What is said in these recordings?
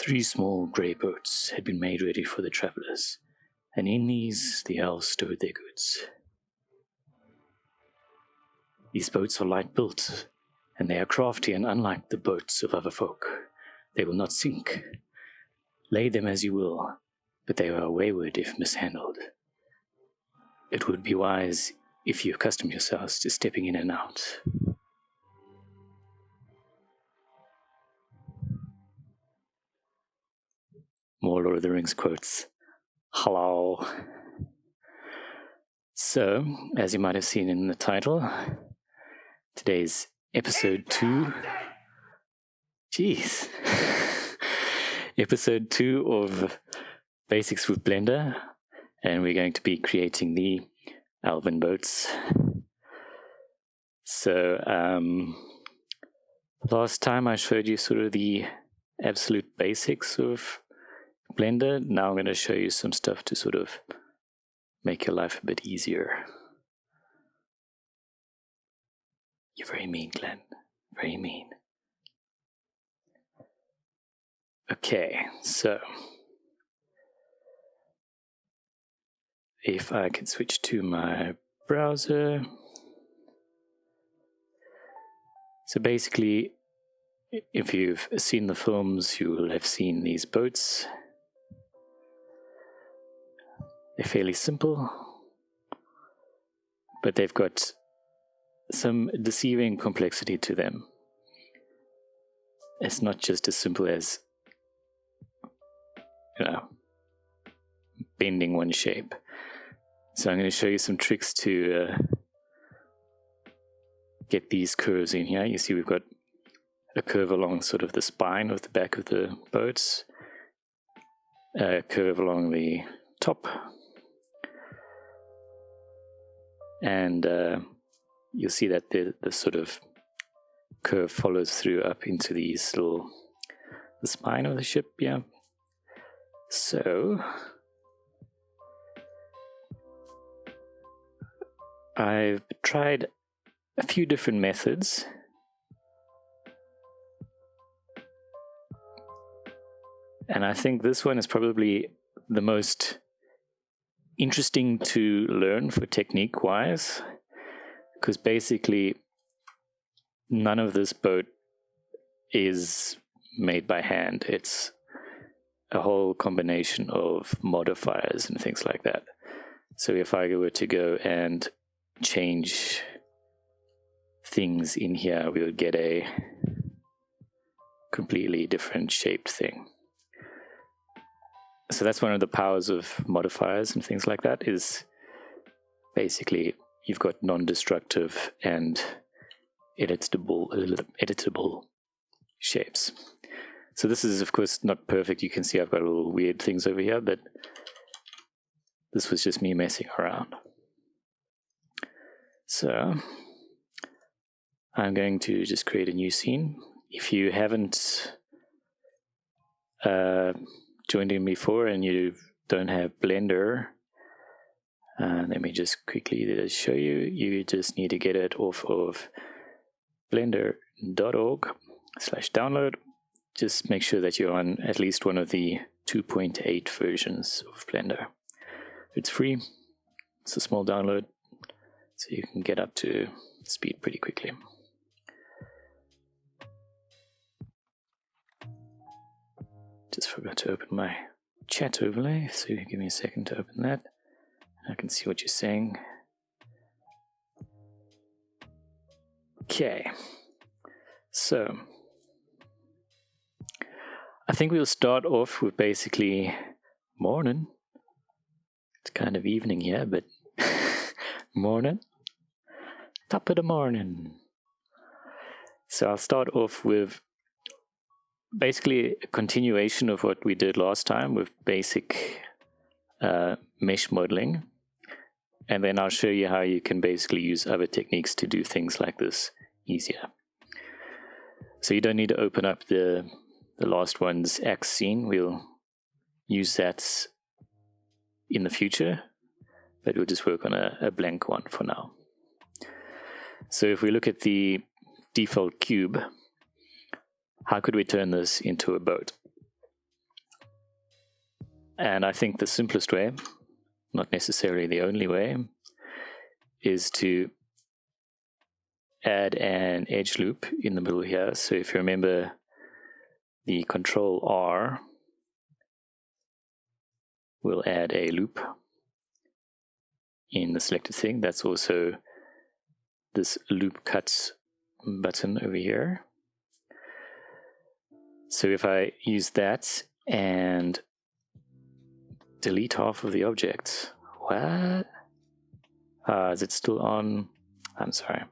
3 small grey boats had been made ready for the travellers, and in these the elves stowed their goods. These boats are light-built, and they are crafty, and unlike the boats of other folk, they will not sink. Lay them as you will, but they are wayward if mishandled. It would be wise if you accustom yourselves to stepping in and out. More Lord of the Rings quotes. Hello. So, as you might have seen in the title, today's episode 2. Jeez. Episode 2 of Basics with Blender, and we're going to be creating the Elven boats. So, last time I showed you sort of the absolute basics of Blender. Now I'm going to show you some stuff to sort of make your life a bit easier. You're very mean, Glenn. Very mean. Okay, so if I can switch to my browser. So basically, if you've seen the films, you will have seen these boats. They're fairly simple, but they've got some deceiving complexity to them. It's not just as simple as, bending one shape. So I'm going to show you some tricks to get these curves in here. You see we've got a curve along sort of the spine of the back of the boats, a curve along the top, and you'll see that the sort of curve follows through up into the spine of the ship, yeah. So I've tried a few different methods. And I think this one is probably the most interesting to learn for technique-wise, because basically none of this boat is made by hand. It's a whole combination of modifiers and things like that. So if I were to go and change things in here, we would get a completely different shaped thing. So that's one of the powers of modifiers and things like that, is basically you've got non-destructive and editable shapes. So this is, of course, not perfect. You can see I've got little weird things over here, but this was just me messing around. So I'm going to just create a new scene. If you haven't joined in before and you don't have Blender, let me just quickly show you. You just need to get it off of blender.org/download. Just make sure that you're on at least one of the 2.8 versions of Blender. It's free. It's a small download, so you can get up to speed pretty quickly. Just forgot to open my chat overlay, so give me a second to open that. I can see what you're saying. Okay, so I think we'll start off with basically morning. It's kind of evening here, but morning. Top of the morning. So I'll start off with basically a continuation of what we did last time with basic mesh modeling. And then I'll show you how you can basically use other techniques to do things like this easier. So you don't need to open up the last one's axe scene. We'll use that in the future, but we'll just work on a blank one for now. So if we look at the default cube, how could we turn this into a boat? And I think the simplest way, not necessarily the only way, is to add an edge loop in the middle here. So if you remember the Control R will add a loop in the selected thing. That's also this loop cut button over here. So if I use that and delete half of the object, what? Is it still on? I'm sorry.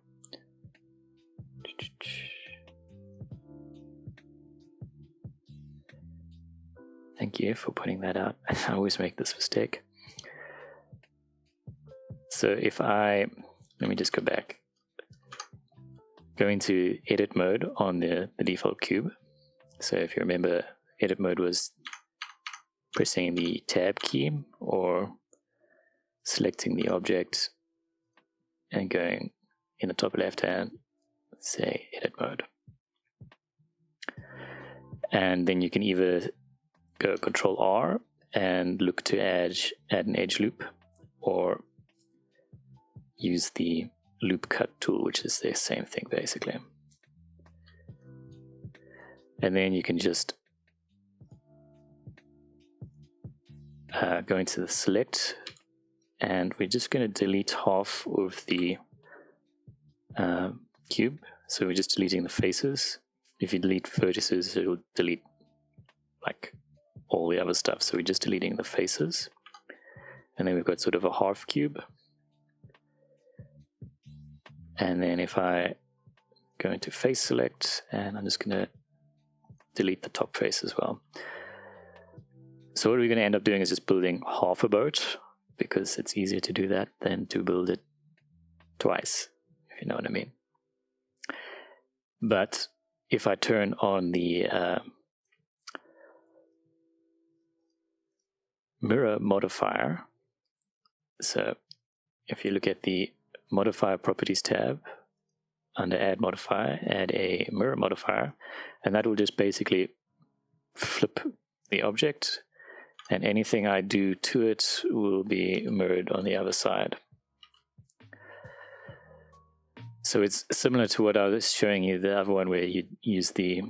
Thank you for pointing that out. I always make this mistake. So if let me just go back. Go into edit mode on the default cube. So if you remember, edit mode was pressing the tab key or selecting the object and going in the top left hand, say edit mode. And then you can either go Control R and look to add an edge loop, or use the loop cut tool, which is the same thing basically. And then you can just go into the select, and we're just going to delete half of the cube. So we're just deleting the faces. If you delete vertices, it will delete like all the other stuff. So we're just deleting the faces. And then we've got sort of a half cube. And then if I go into face select, and I'm just going to delete the top face as well. So what we're going to end up doing is just building half a boat, because it's easier to do that than to build it twice, if you know what I mean. But if I turn on the mirror modifier, so if you look at the modifier properties tab, under add modifier, add a mirror modifier, and that will just basically flip the object, and anything I do to it will be mirrored on the other side. So it's similar to what I was showing you, the other one where you use the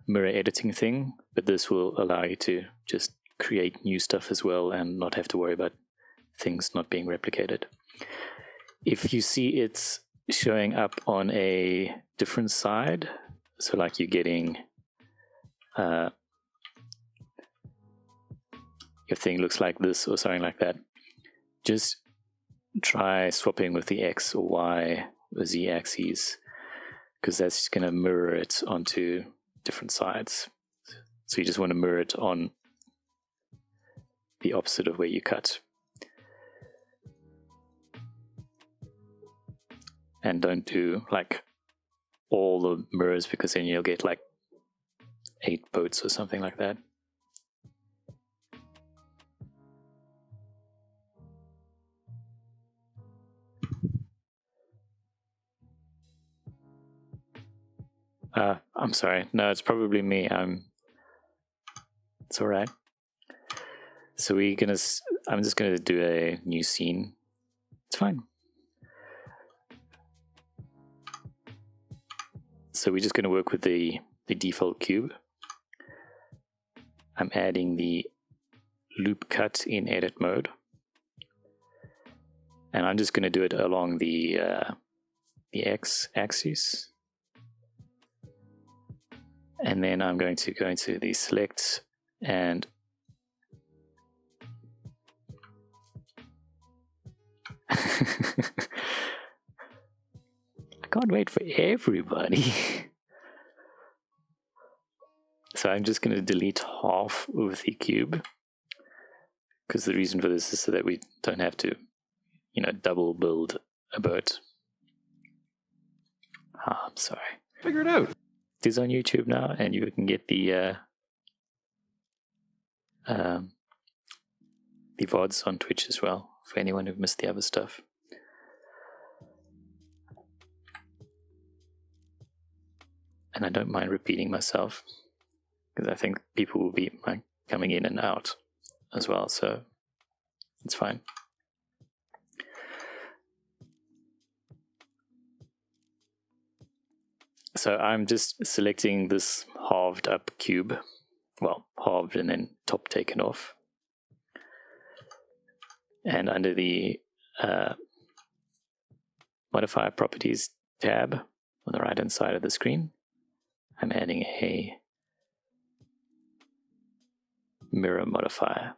mirror editing thing, but this will allow you to just create new stuff as well and not have to worry about things not being replicated. If you see it's showing up on a different side, so like you're getting your thing looks like this or something like that, just try swapping with the X or Y or Z axes, because that's going to mirror it onto different sides. So you just want to mirror it on the opposite of where you cut. And don't do like all the mirrors, because then you'll get like 8 boats or something like that. I'm sorry. No, it's probably me. It's all right. So I'm just gonna do a new scene. It's fine. So we're just going to work with the default cube. I'm adding the loop cut in edit mode. And I'm just going to do it along the X axis. And then I'm going to go into the select and can't wait for everybody. So I'm just going to delete half of the cube, because the reason for this is so that we don't have to, double build a boat. I'm sorry. Figure it out. It is on YouTube now, and you can get the VODs on Twitch as well, for anyone who missed the other stuff. And I don't mind repeating myself, because I think people will be coming in and out as well, so it's fine. So I'm just selecting this halved up cube, well, halved and then top taken off. And under the modifier properties tab on the right hand side of the screen, I'm adding a mirror modifier.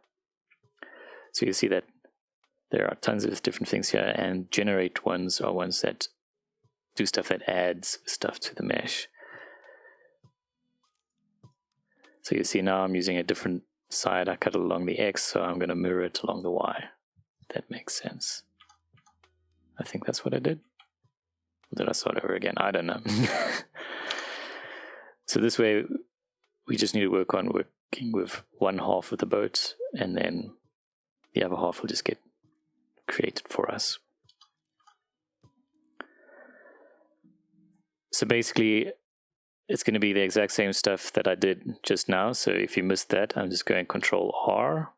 So you see that there are tons of different things here, and generate ones are ones that do stuff that adds stuff to the mesh. So you see now I'm using a different side. I cut it along the X, so I'm going to mirror it along the Y. That makes sense. I think that's what I did. Or did I start over again? I don't know. So this way, we just need to work on working with one half of the boat, and then the other half will just get created for us. So basically, it's going to be the exact same stuff that I did just now. So if you missed that, I'm just going Control R,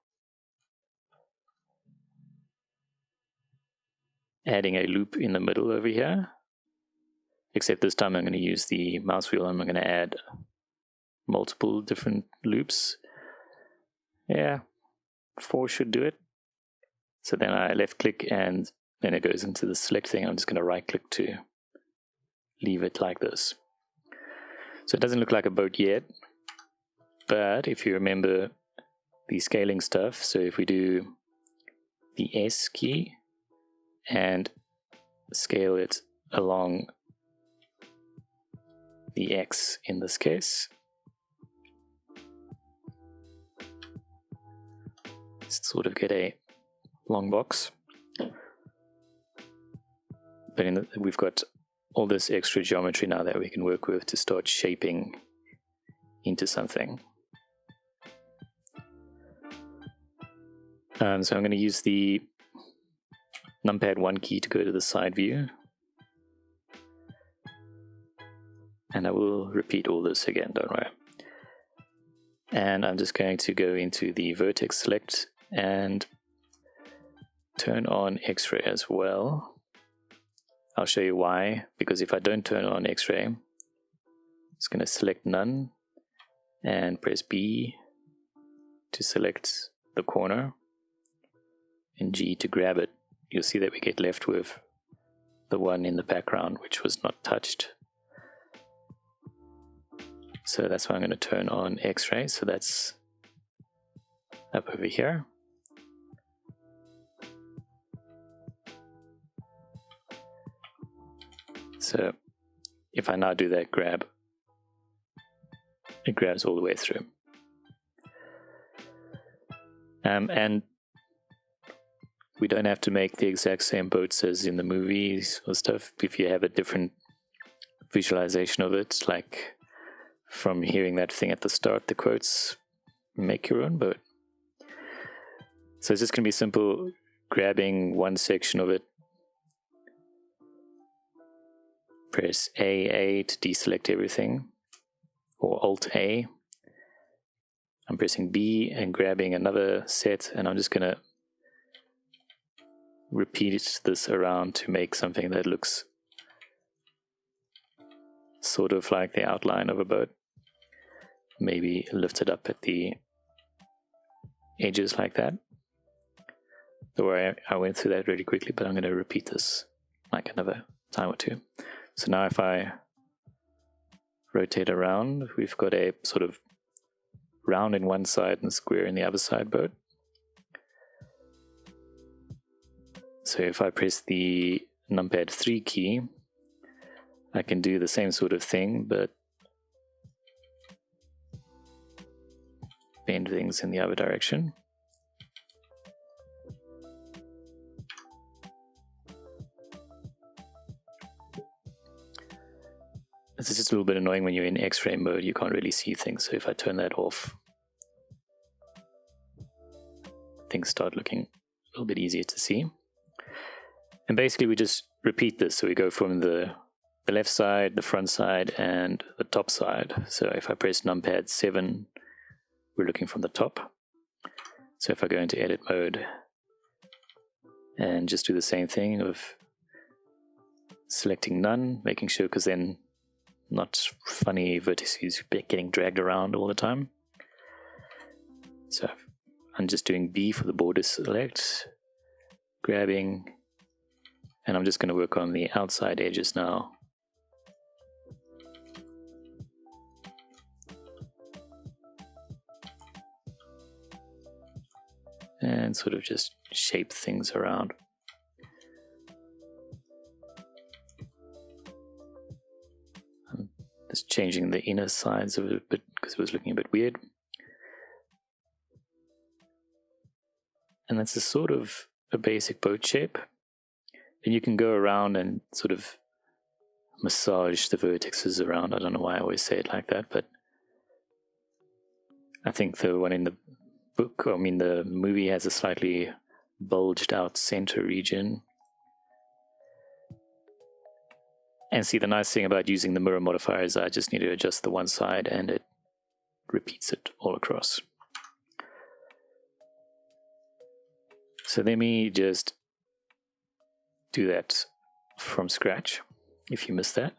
adding a loop in the middle over here. Except this time I'm going to use the mouse wheel and I'm going to add multiple different loops. Yeah, 4 should do it. So then I left click and then it goes into the select thing. I'm just going to right click to leave it like this. So it doesn't look like a boat yet, but if you remember the scaling stuff, so if we do the S key and scale it along the X in this case, sort of get a long box. But we've got all this extra geometry now that we can work with to start shaping into something. So I'm going to use the numpad 1 key to go to the side view. And I will repeat all this again, don't worry. And I'm just going to go into the vertex select and turn on X-ray as well. I'll show you why, because if I don't turn on X-ray, it's going to select none and press B to select the corner and G to grab it. You'll see that we get left with the one in the background which was not touched. So that's why I'm going to turn on X-ray. So that's up over here. So if I now do that grab, it grabs all the way through. And we don't have to make the exact same boats as in the movies or stuff. If you have a different visualization of it, like from hearing that thing at the start, the quotes, make your own boat. So it's just going to be simple, grabbing one section of it, press A to deselect everything, or Alt-A. I'm pressing B and grabbing another set, and I'm just going to repeat this around to make something that looks sort of like the outline of a boat. Maybe lift it up at the edges like that. Don't worry, I went through that really quickly, but I'm going to repeat this like another time or two. So now if I rotate around, we've got a sort of round in one side and square in the other side boat. So if I press the numpad 3 key, I can do the same sort of thing, but bend things in the other direction. This is just a little bit annoying when you're in X-ray mode, you can't really see things. So if I turn that off, things start looking a little bit easier to see. And basically we just repeat this. So we go from the left side, the front side, and the top side. So if I press numpad 7, we're looking from the top. So if I go into edit mode and just do the same thing of selecting none, making sure, because then not funny vertices getting dragged around all the time. So I'm just doing B for the border select, grabbing, and I'm just going to work on the outside edges now. And sort of just shape things around. I'm just changing the inner sides of it a bit because it was looking a bit weird. And that's a sort of a basic boat shape. And you can go around and sort of massage the vertices around. I don't know why I always say it like that, but I think the one in the book, the movie has a slightly bulged out center region. And see, the nice thing about using the mirror modifier is I just need to adjust the one side and it repeats it all across. So let me just do that from scratch, if you missed that.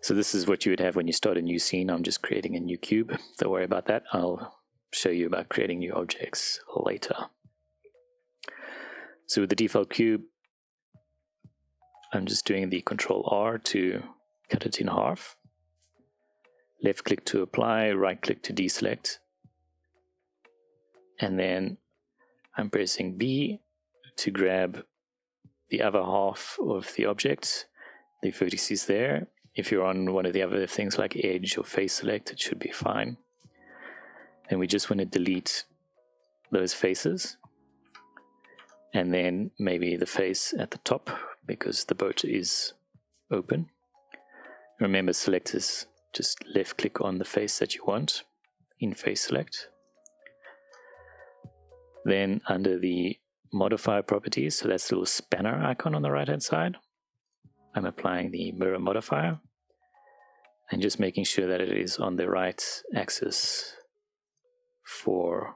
So this is what you would have when you start a new scene. I'm just creating a new cube. Don't worry about that. I'll show you about creating new objects later. So with the default cube, I'm just doing the Control R to cut it in half. Left click to apply, right click to deselect. And then I'm pressing B to grab the other half of the object, the vertices there. If you're on one of the other things like edge or face select, it should be fine. And we just want to delete those faces. And then maybe the face at the top because the boat is open. Remember, select is just left click on the face that you want in face select. Then under the modifier properties, so that's the little spanner icon on the right hand side, I'm applying the mirror modifier and just making sure that it is on the right axis for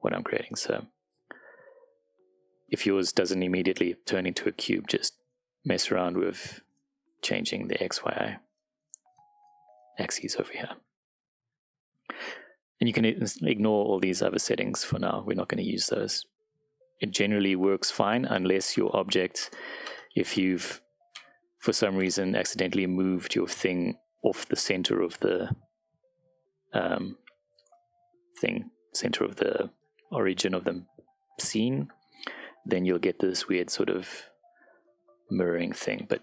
what I'm creating. So if yours doesn't immediately turn into a cube, just mess around with changing the XY axes over here. And you can ignore all these other settings for now. We're not going to use those. It generally works fine unless your object, if you've for some reason accidentally moved your thing off the center of the center of the origin of the scene, then you'll get this weird sort of mirroring thing. But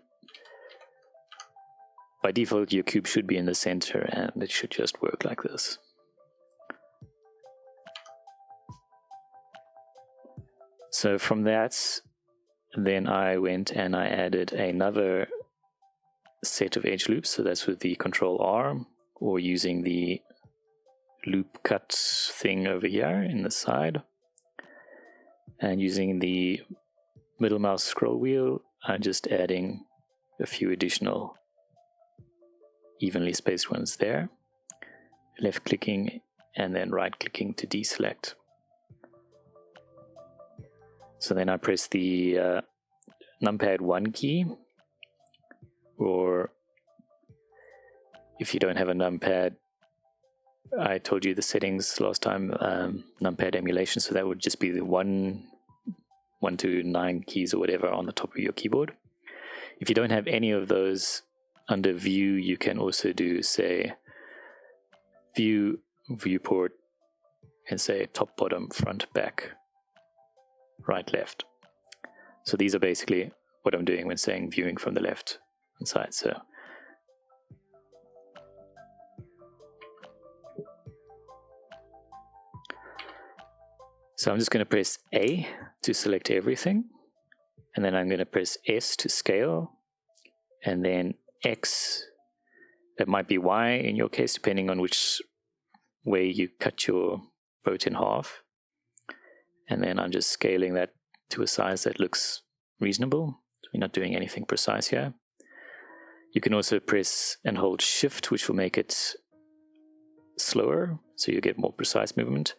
by default, your cube should be in the center and it should just work like this. So from that, then I went and I added another set of edge loops. So that's with the Control R or using the loop cut thing over here in the side. And using the middle mouse scroll wheel, I'm just adding a few additional evenly spaced ones there. Left clicking and then right clicking to deselect. So then I press the numpad 1 key, or if you don't have a numpad, I told you the settings last time, numpad emulation, so that would just be the 1 to 9 keys or whatever on the top of your keyboard. If you don't have any of those, under view you can also do, say, view, viewport, and say top, bottom, front, back, right, left. So these are basically what I'm doing when saying viewing from the left hand side. So I'm just going to press A to select everything, and then I'm going to press S to scale, and then X, that might be Y in your case, depending on which way you cut your boat in half. And then I'm just scaling that to a size that looks reasonable. We're not doing anything precise here. You can also press and hold Shift, which will make it slower, so you get more precise movement.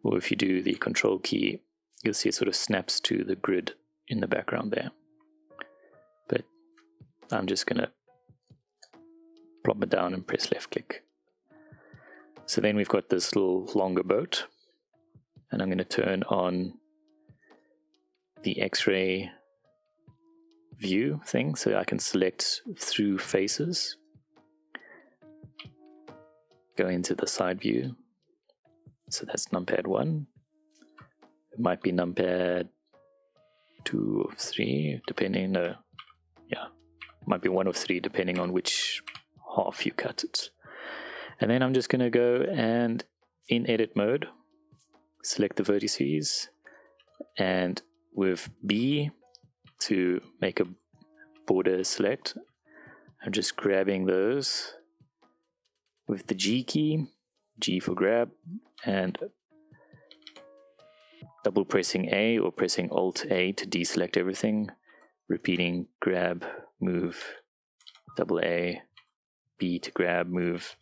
or if you do the control key, you'll see it sort of snaps to the grid in the background there. But I'm just going to plop it down and press left click. So then we've got this little longer boat, and I'm going to turn on the X-ray view thing so I can select through faces, go into the side view. So that's numpad 1. It might be numpad 2 or 3, depending. Might be 1 of 3, depending on which half you cut it. And then I'm just going to go and in edit mode, select the vertices, and with B to make a border select, I'm just grabbing those with the G key, G for grab, and double pressing A or pressing Alt A to deselect everything, repeating grab, move, double A, B to grab, move,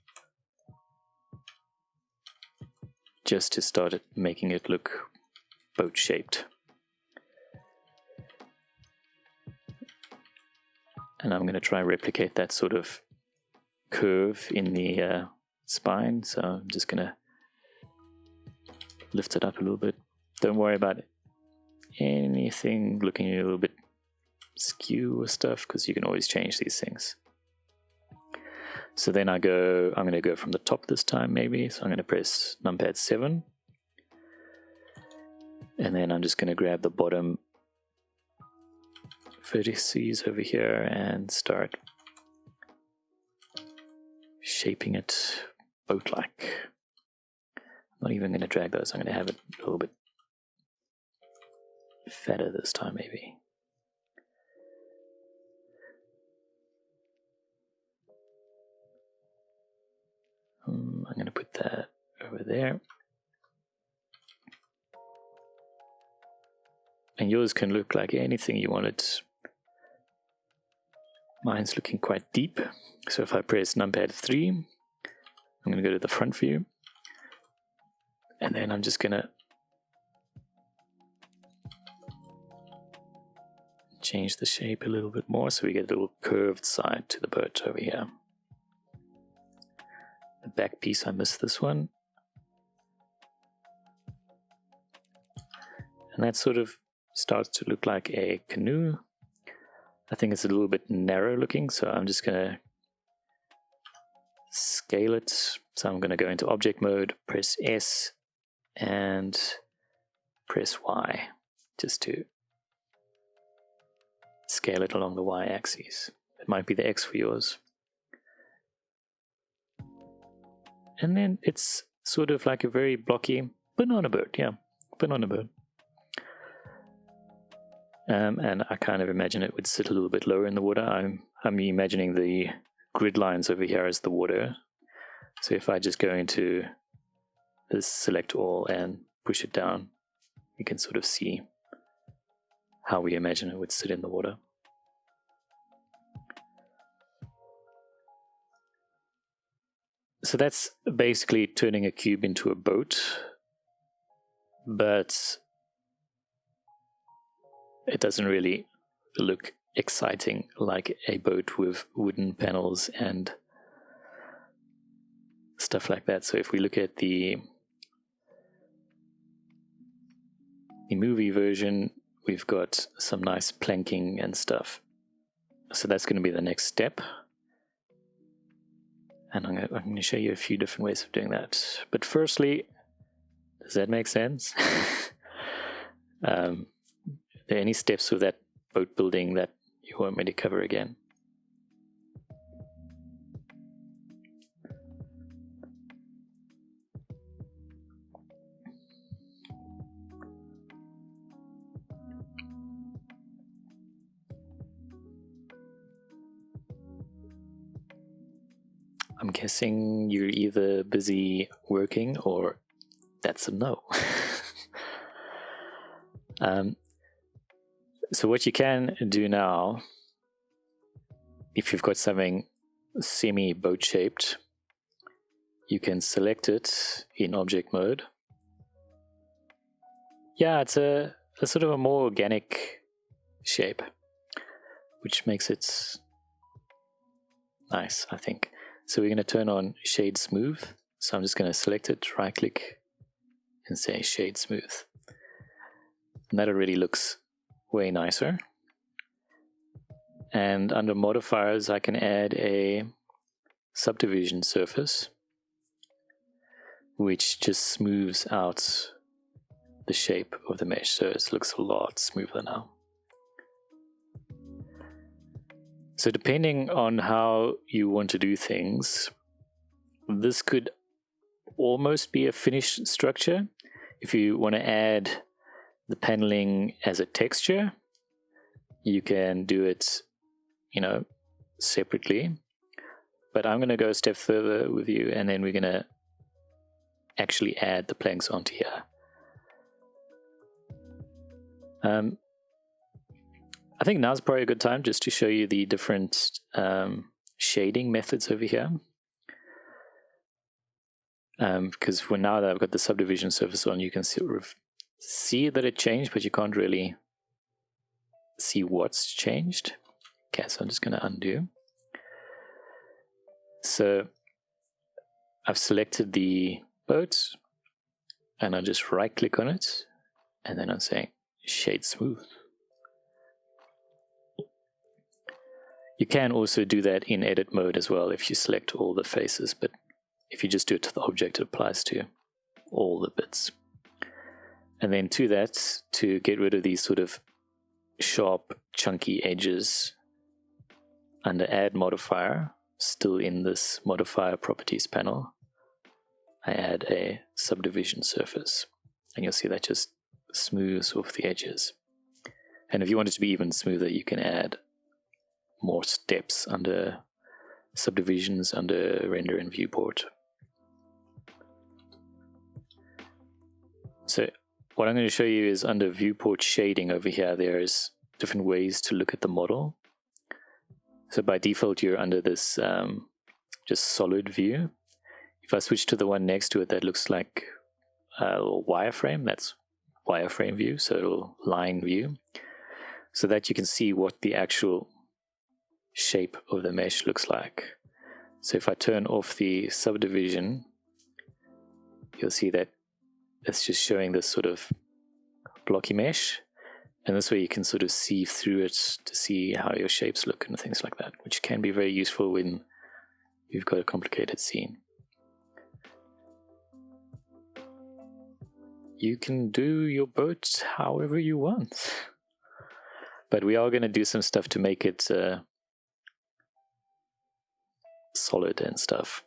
just to start it, making it look boat shaped. And I'm going to try and replicate that sort of curve in the spine. So I'm just going to lift it up a little bit. Don't worry about anything looking a little bit skew or stuff, because you can always change these things. So then I'm going to go from the top this time maybe. So I'm going to press numpad 7. And then I'm just going to grab the bottom vertices over here and start shaping it boat-like. I'm not even going to drag those. I'm going to have it a little bit fatter this time maybe. I'm going to put that over there. And yours can look like anything you want it. Mine's looking quite deep. So if I press numpad 3, I'm going to go to the front view. And then I'm just going to change the shape a little bit more so we get a little curved side to the boat over here. The back piece, I missed this one. And that sort of starts to look like a canoe. I think it's a little bit narrow looking, so I'm just going to scale it. So I'm going to go into object mode, press S, and press Y, just to scale it along the Y axis. It might be the X for yours. And then it's sort of like a very blocky banana boat, yeah, banana boat. And I kind of imagine it would sit a little bit lower in the water. I'm imagining the grid lines over here as the water. So if I just go into this select all and push it down, you can sort of see how we imagine it would sit in the water. So that's basically turning a cube into a boat, but it doesn't really look exciting like a boat with wooden panels and stuff like that. So if we look at the movie version, we've got some nice planking and stuff. So that's going to be the next step. And I'm going to show you a few different ways of doing that. But firstly, does that make sense? Are there any steps with that boat building that you want me to cover again? I'm guessing you're either busy working or that's a no. So what you can do now, if you've got something semi-boat shaped, you can select it in object mode, yeah, it's a sort of a more organic shape, which makes it nice, I think. So we're going to turn on Shade Smooth. So I'm just going to select it, right click, and say Shade Smooth. And that already looks way nicer. And under modifiers, I can add a subdivision surface, which just smooths out the shape of the mesh, so it looks a lot smoother now. So depending on how you want to do things, this could almost be a finished structure. If you want to add the paneling as a texture, you can do it, separately. But I'm going to go a step further with you, and then we're going to actually add the planks onto here. I think now's probably a good time just to show you the different shading methods over here. Because for now that I've got the subdivision surface on, you can sort of see that it changed, but you can't really see what's changed. Okay, so I'm just going to undo. So I've selected the boat, and I just right click on it, and then I'm saying Shade Smooth. You can also do that in edit mode as well if you select all the faces, but if you just do it to the object, it applies to all the bits. And then to that, to get rid of these sort of sharp, chunky edges, under Add Modifier, still in this Modifier Properties panel, I add a subdivision surface, and you'll see that just smooths off the edges. And if you want it to be even smoother, you can add more steps under subdivisions, under Render and Viewport. So what I'm going to show you is under Viewport Shading over here, there's different ways to look at the model. So by default, you're under this just solid view. If I switch to the one next to it that looks like a little wireframe, that's wireframe view, so it'll line view, so that you can see what the actual shape of the mesh looks like. So if I turn off the subdivision, you'll see that it's just showing this sort of blocky mesh, and this way you can sort of see through it to see how your shapes look and things like that, which can be very useful when you've got a complicated scene. You can do your boat however you want, but we are going to do some stuff to make it solid and stuff.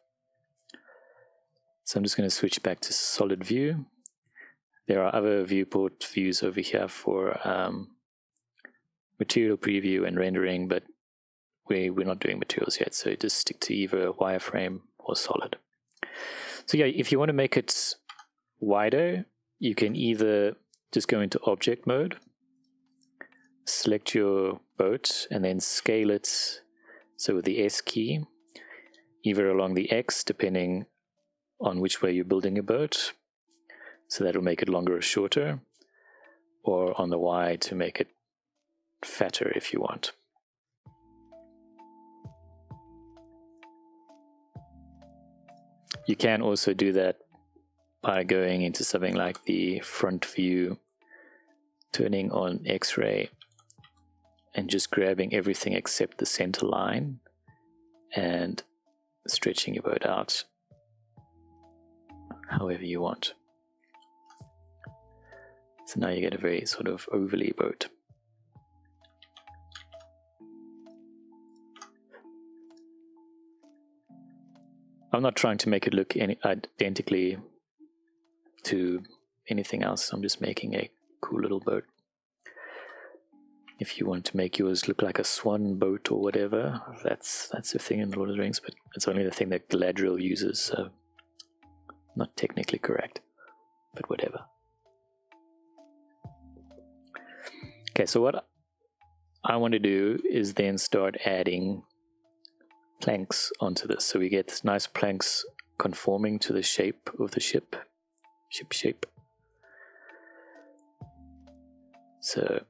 So I'm just going to switch back to solid view. There are other viewport views over here for material preview and rendering, but we're not doing materials yet, so just stick to either wireframe or solid. So yeah, if you want to make it wider, you can either just go into object mode, select your boat, and then scale it, so with the S key, either along the X, depending on which way you're building your boat, so that'll make it longer or shorter, or on the Y to make it fatter if you want. You can also do that by going into something like the front view, turning on X-ray, and just grabbing everything except the center line and stretching your boat out however you want. So now you get a very sort of overlay boat. I'm not trying to make it look identically to anything else. I'm just making a cool little boat. If you want to make yours look like a swan boat or whatever, that's the thing in Lord of the Rings, but it's only the thing that Galadriel uses, so not technically correct, but whatever. Okay, so what I want to do is then start adding planks onto this, so we get nice planks conforming to the shape of the ship shape. So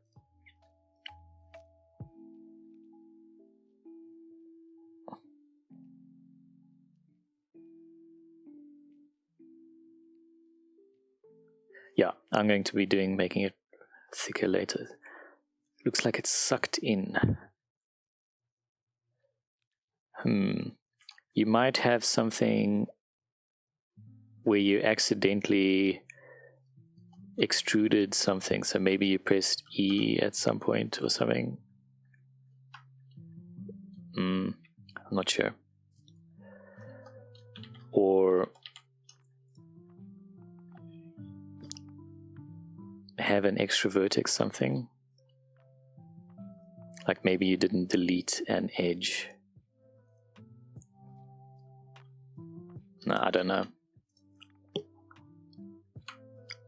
yeah, I'm going to be making it thicker later. Looks like it's sucked in. You might have something where you accidentally extruded something, so maybe you pressed E at some point or something. I'm not sure. Or have an extra vertex something. Like maybe you didn't delete an edge. No, I don't know.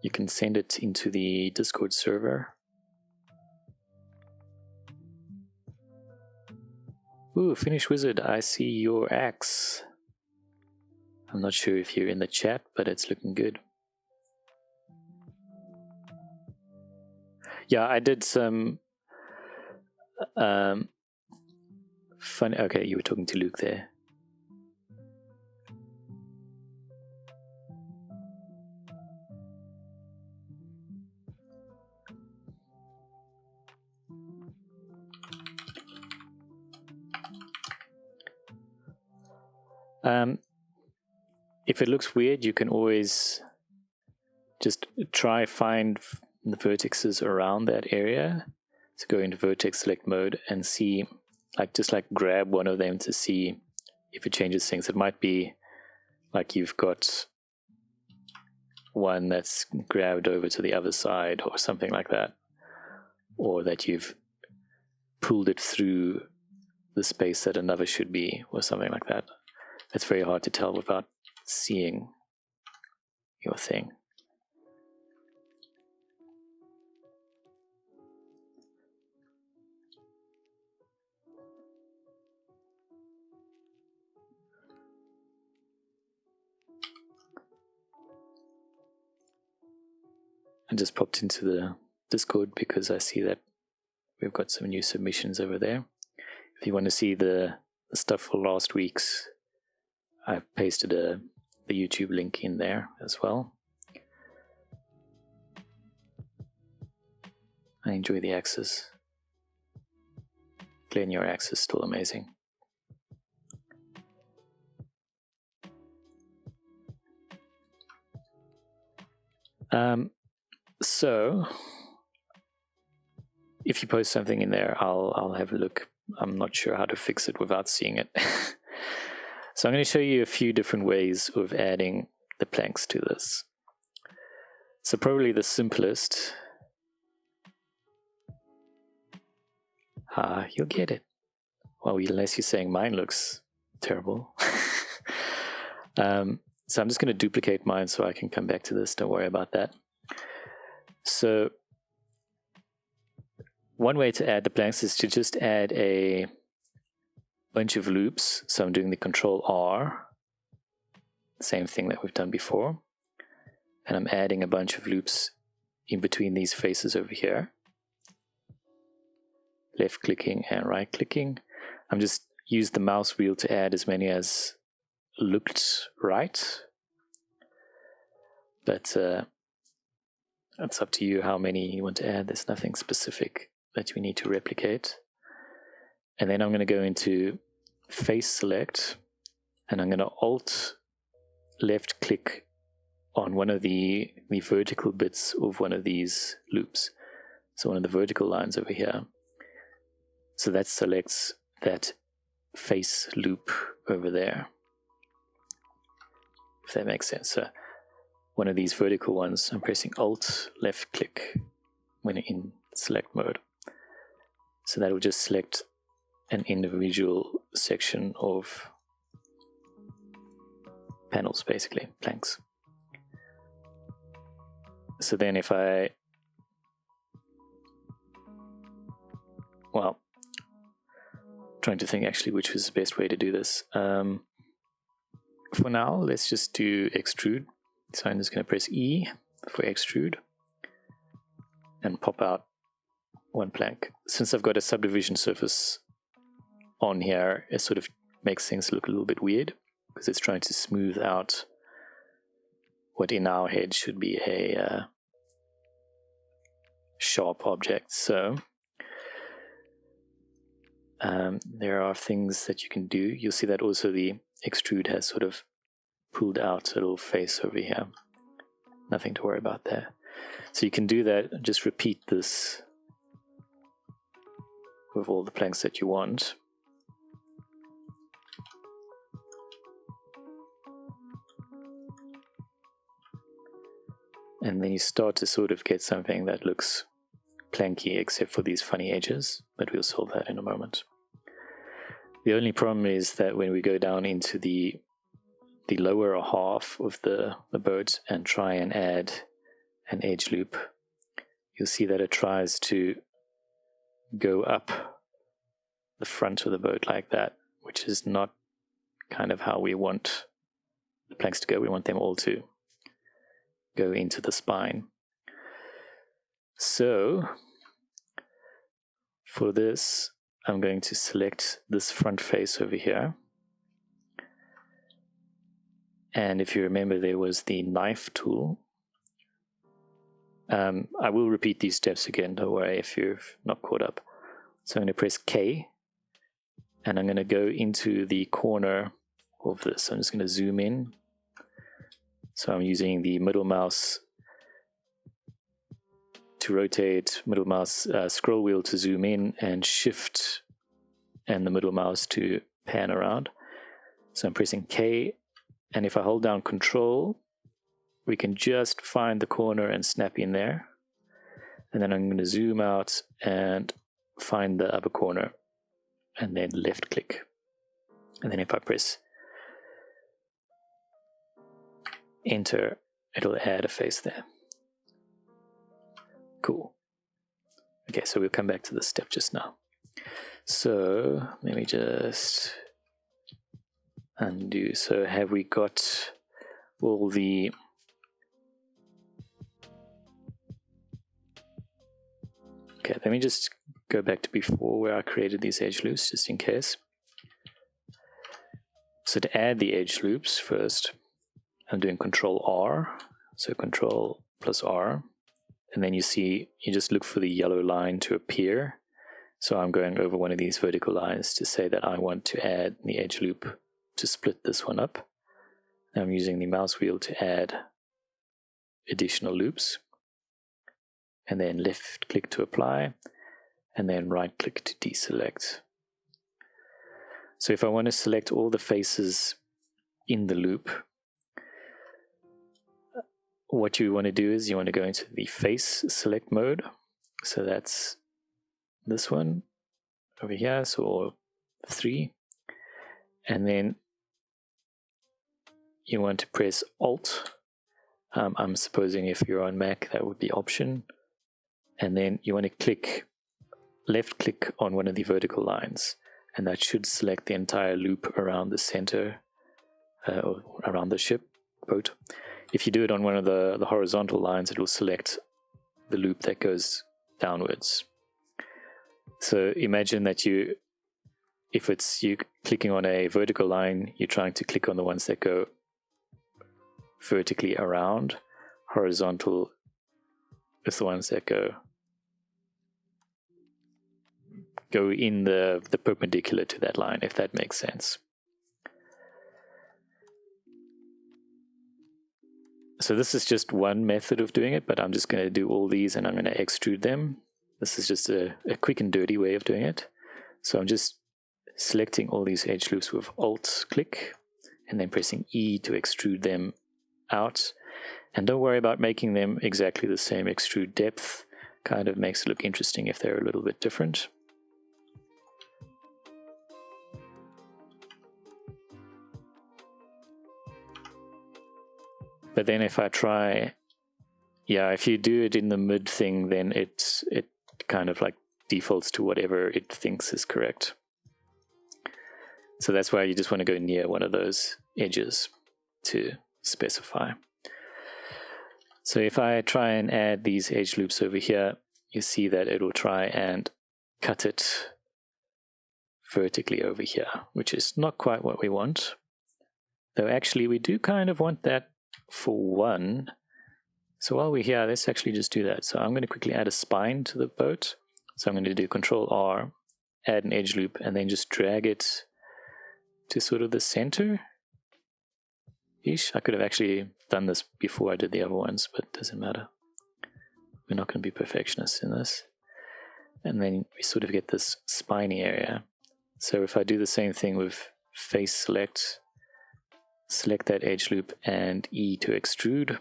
You can send it into the Discord server. Ooh, Finnish Wizard, I see your axe. I'm not sure if you're in the chat, but it's looking good. Yeah, I did some fun. Okay, you were talking to Luke there. If it looks weird, you can always just find the vertexes around that area. So go into vertex select mode and see, just grab one of them to see if it changes things. It might be like you've got one that's grabbed over to the other side or something like that, or that you've pulled it through the space that another should be, or something like that. It's very hard to tell without seeing your thing. I just popped into the Discord because I see that we've got some new submissions over there. If you want to see the stuff for last week's, I've pasted the YouTube link in there as well. I enjoy the axes. Glenn, your axe is still amazing. So if you post something in there, I'll have a look. I'm not sure how to fix it without seeing it. So I'm going to show you a few different ways of adding the planks to this. So probably the simplest. You'll get it. Well, unless you're saying mine looks terrible. So I'm just going to duplicate mine so I can come back to this. Don't worry about that. So one way to add the planks is to just add a bunch of loops. So I'm doing the Control R, same thing that we've done before. And I'm adding a bunch of loops in between these faces over here. Left clicking and right clicking. I'm just use the mouse wheel to add as many as looked right. But it's up to you how many you want to add. There's nothing specific that we need to replicate. And then I'm going to go into face select, and I'm going to alt left click on one of the vertical bits of one of these loops. So one of the vertical lines over here. So that selects that face loop over there, if that makes sense. So one of these vertical ones, I'm pressing alt left click when in select mode. So that will just select an individual section of panels, basically, planks. So then if trying to think actually which was the best way to do this. For now, let's just do extrude. So I'm just going to press E for extrude and pop out one plank. Since I've got a subdivision surface on here, it sort of makes things look a little bit weird because it's trying to smooth out what in our head should be a sharp object. So there are things that you can do. You'll see that also the extrude has sort of pulled out a little face over here. Nothing to worry about there. So you can do that, just repeat this with all the planks that you want. And then you start to sort of get something that looks planky except for these funny edges, but we'll solve that in a moment. The only problem is that when we go down into the lower half of the boat and try and add an edge loop, you'll see that it tries to go up the front of the boat like that, which is not kind of how we want the planks to go. We want them all to go into the spine. So for this, I'm going to select this front face over here. And if you remember, there was the knife tool. I will repeat these steps again, don't worry if you've not caught up. So I'm going to press K, and I'm going to go into the corner of this. I'm just going to zoom in. So I'm using the middle mouse to rotate, middle mouse scroll wheel to zoom in, and shift and the middle mouse to pan around. So I'm pressing K, and if I hold down Control, we can just find the corner and snap in there. And then I'm going to zoom out and find the upper corner, and then left click. And then if I press Enter, it'll add a face there. Cool. Okay, so we'll come back to this step just now. So let me just undo. So have we got all the okay, let me just go back to before where I created these edge loops just in case. So to add the edge loops first, I'm doing Control R. So Control plus R. And then you see, you just look for the yellow line to appear. So I'm going over one of these vertical lines to say that I want to add the edge loop to split this one up. I'm using the mouse wheel to add additional loops. And then left click to apply, and then right click to deselect. So if I want to select all the faces in the loop, what you want to do is you want to go into the face select mode. So that's this one over here, so 3. And then you want to press Alt. I'm supposing if you're on Mac, that would be Option. And then you want to left click on one of the vertical lines, and that should select the entire loop around the center, or around the ship boat. If you do it on one of the horizontal lines, it will select the loop that goes downwards. So imagine that if it's you clicking on a vertical line, you're trying to click on the ones that go vertically around. Horizontal is the ones that go in the perpendicular to that line, if that makes sense. So this is just one method of doing it, but I'm just going to do all these and I'm going to extrude them. This is just a quick and dirty way of doing it. So I'm just selecting all these edge loops with Alt click and then pressing E to extrude them out. And don't worry about making them exactly the same extrude depth. Kind of makes it look interesting if they're a little bit different. But then if I try, if you do it in the mid thing, then it kind of like defaults to whatever it thinks is correct. So that's why you just want to go near one of those edges to specify. So if I try and add these edge loops over here, you see that it will try and cut it vertically over here, which is not quite what we want. Though actually we do kind of want that for 1. So while we're here, let's actually just do that. So I'm going to quickly add a spine to the boat. So I'm going to do Control R, add an edge loop, and then just drag it to sort of the center. I could have actually done this before I did the other ones, but it doesn't matter. We're not going to be perfectionists in this. And then we sort of get this spiny area. So if I do the same thing with face select that edge loop and E to extrude.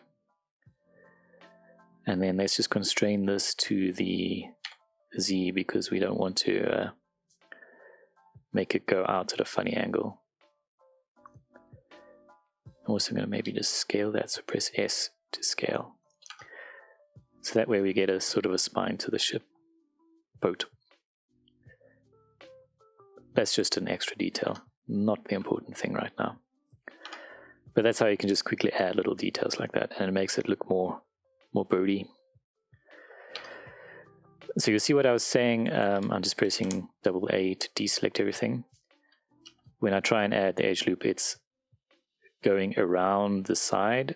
And then let's just constrain this to the Z because we don't want to make it go out at a funny angle. I'm also going to maybe just scale that, so press S to scale. So that way we get a sort of a spine to the ship boat. That's just an extra detail, not the important thing right now. But that's how you can just quickly add little details like that, and it makes it look more boaty. So you see what I was saying, I'm just pressing double A to deselect everything. When I try and add the edge loop, it's going around the side.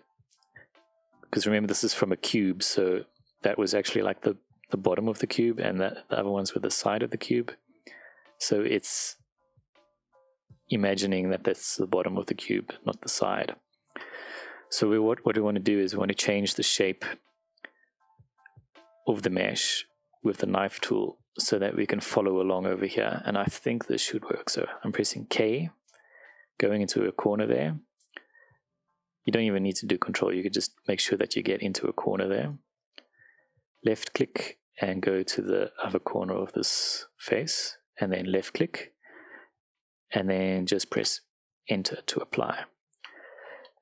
Because remember, this is from a cube, so that was actually like the bottom of the cube, and the other ones were the side of the cube. So it's imagining that that's the bottom of the cube, not the side. So what we want to do is we want to change the shape of the mesh with the knife tool so that we can follow along over here. And I think this should work. So I'm pressing K, going into a corner there. You don't even need to do Control. You could just make sure that you get into a corner there. Left click and go to the other corner of this face, and then left click, and then just press Enter to apply.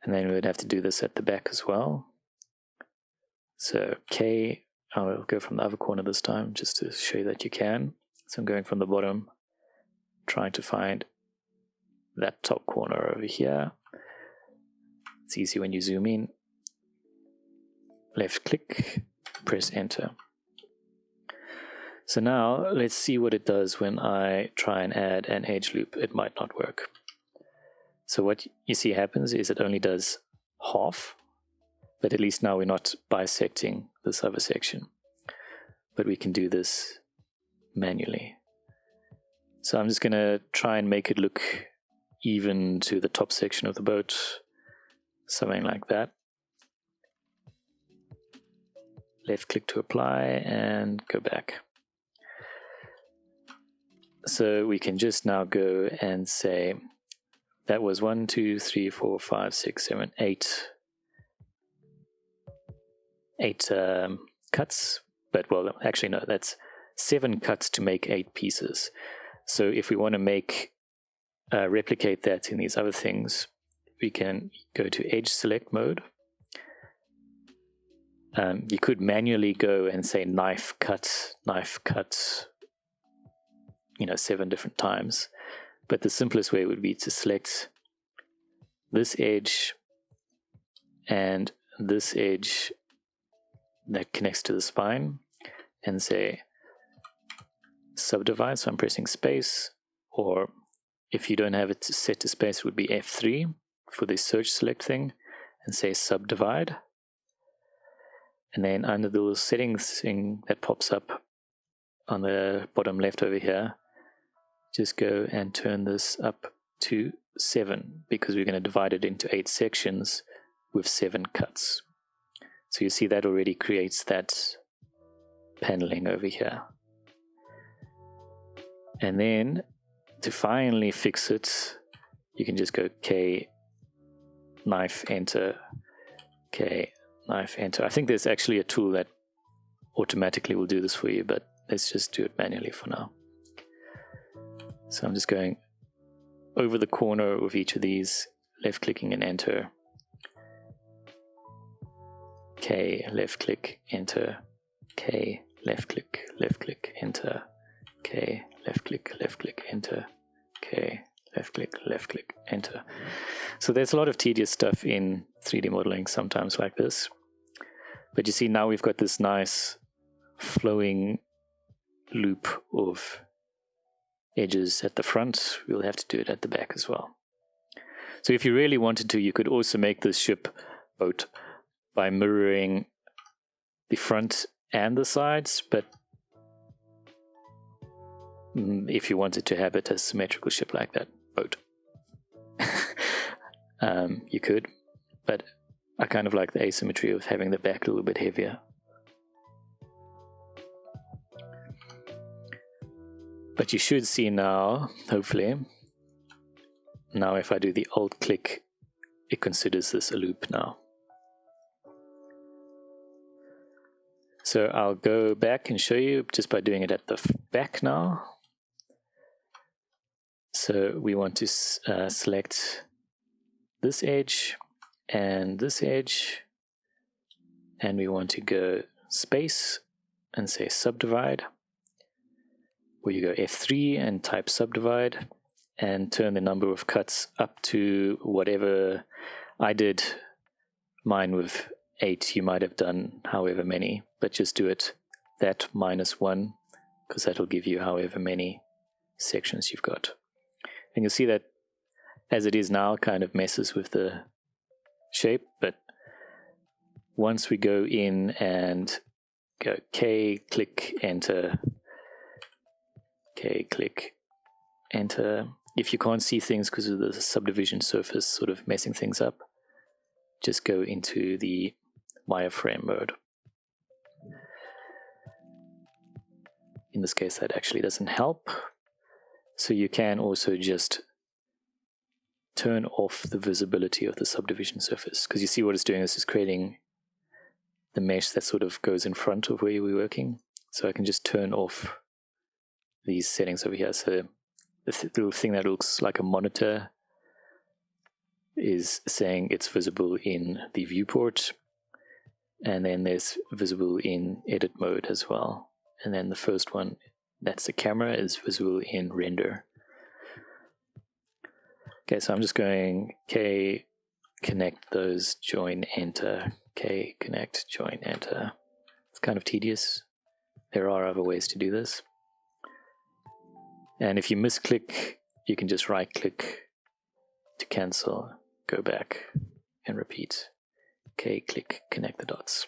And then we would have to do this at the back as well. So K, I'll go from the other corner this time just to show you that you can. So I'm going from the bottom, trying to find that top corner over here. It's easy when you zoom in. Left click, press Enter. So now let's see what it does when I try and add an edge loop. It might not work. So what you see happens is it only does half, but at least now we're not bisecting this other section. But we can do this manually. So I'm just going to try and make it look even to the top section of the boat, something like that. Left click to apply and go back. So we can just now go and say that was 1, 2, 3, 4, 5, 6, 7, 8 cuts. But well, actually no, that's 7 cuts to make 8 pieces. So if we want to make replicate that in these other things, we can go to edge select mode. You could manually go and say knife cut, 7 different times. But the simplest way would be to select this edge and this edge that connects to the spine and say subdivide. So I'm pressing space, or if you don't have it set to space, it would be F3 for the search select thing, and say subdivide. And then under the little settings thing that pops up on the bottom left over here, just go and turn this up to 7, because we're going to divide it into 8 sections with 7 cuts. So you see that already creates that paneling over here. And then to finally fix it, you can just go K, knife, enter, K, knife, enter. I think there's actually a tool that automatically will do this for you, but let's just do it manually for now. So I'm just going over the corner of each of these, left clicking and enter. K, left click, enter. K, left click, enter. K, left click, enter. K, left click, enter. So there's a lot of tedious stuff in 3D modeling sometimes like this. But you see now we've got this nice flowing loop of edges at the front, we'll have to do it at the back as well. So if you really wanted to, you could also make this ship boat by mirroring the front and the sides, but if you wanted to have it as a symmetrical ship like that, boat, you could, but I kind of like the asymmetry of having the back a little bit heavier. But you should see now, hopefully, now if I do the alt click, it considers this a loop now. So I'll go back and show you just by doing it at the back now. So we want to select this edge and this edge, and we want to go space and say subdivide, where you go F3 and type subdivide and turn the number of cuts up to whatever. I did mine with 8, you might have done however many, but just do it that -1, because that'll give you however many sections you've got. And you'll see that as it is now kind of messes with the shape, but once we go in and go K, click, enter, K, click, enter. If you can't see things because of the subdivision surface sort of messing things up, just go into the wireframe mode. In this case, that actually doesn't help. So you can also just turn off the visibility of the subdivision surface, because you see what it's doing is it's creating the mesh that sort of goes in front of where you're working. So I can just turn off these settings over here. So the little thing that looks like a monitor is saying it's visible in the viewport, and then there's visible in edit mode as well. And then the first one, that's the camera, is visible in render. Okay, so I'm just going K, connect those, join, enter, K, connect, join, enter. It's kind of tedious. There are other ways to do this. And if you misclick, you can just right click to cancel, go back and repeat. K, click, connect the dots.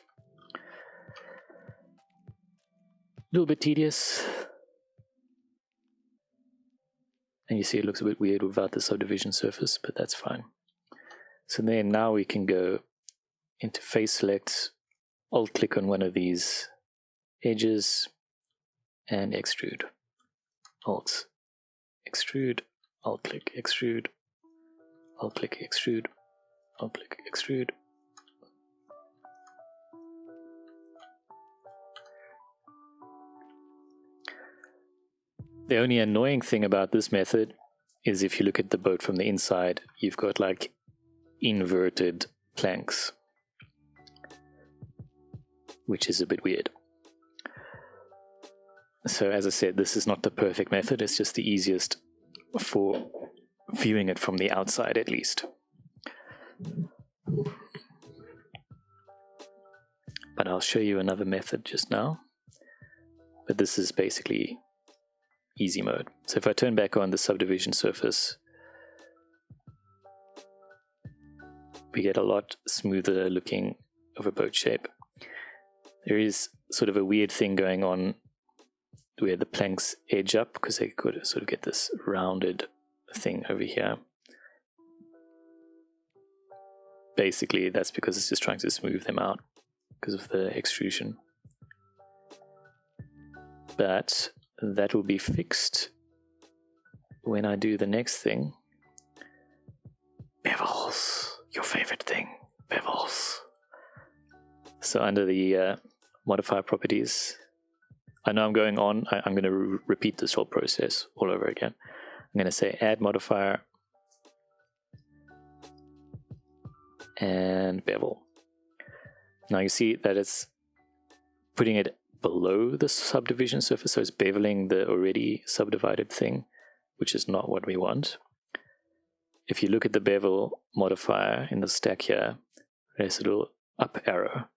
A little bit tedious. And you see it looks a bit weird without the subdivision surface, but that's fine. So then now we can go into face select, alt click on one of these edges and extrude. Alt, extrude, alt click, extrude, alt click, extrude, alt click, extrude. The only annoying thing about this method is if you look at the boat from the inside, you've got like inverted planks, which is a bit weird. So as I said, this is not the perfect method, it's just the easiest for viewing it from the outside at least. But I'll show you another method just now. But this is basically easy mode. So if I turn back on the subdivision surface, we get a lot smoother looking of a boat shape. There is sort of a weird thing going on where the planks edge up, because they could sort of get this rounded thing over here. Basically, that's because it's just trying to smooth them out because of the extrusion. But that will be fixed when I do the next thing. Bevels, your favorite thing, bevels. So under the modifier properties, I know I'm going on, I'm going to repeat this whole process all over again. I'm going to say add modifier and bevel. Now you see that it's putting it below the subdivision surface, so it's beveling the already subdivided thing, which is not what we want. If you look at the bevel modifier in the stack here, there's a little up arrow,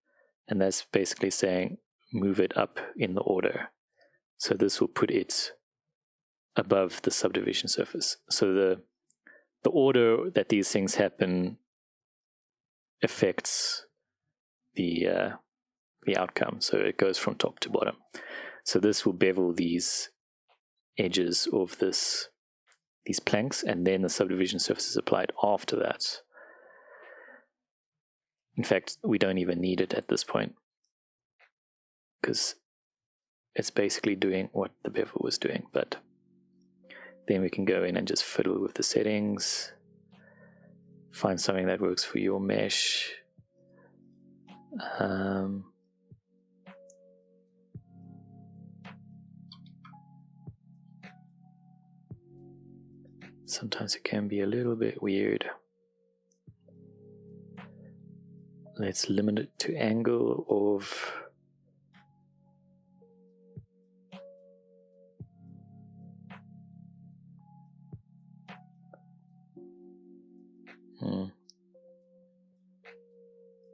and that's basically saying move it up in the order. So this will put it above the subdivision surface. So the order that these things happen affects the outcome. So it goes from top to bottom. So this will bevel these edges of these planks, and then the subdivision surface is applied after that. In fact, we don't even need it at this point, because it's basically doing what the bevel was doing. But then we can go in and just fiddle with the settings, find something that works for your mesh. Sometimes it can be a little bit weird. Let's limit it to angle of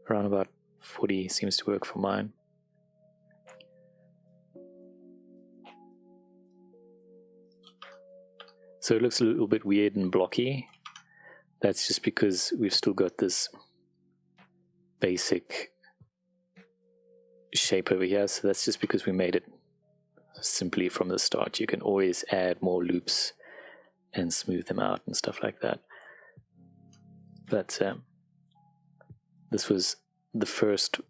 around about 40 seems to work for mine. So it looks a little bit weird and blocky. That's just because we've still got this basic shape over here. So that's just because we made it simply from the start. You can always add more loops and smooth them out and stuff like that. But this was the first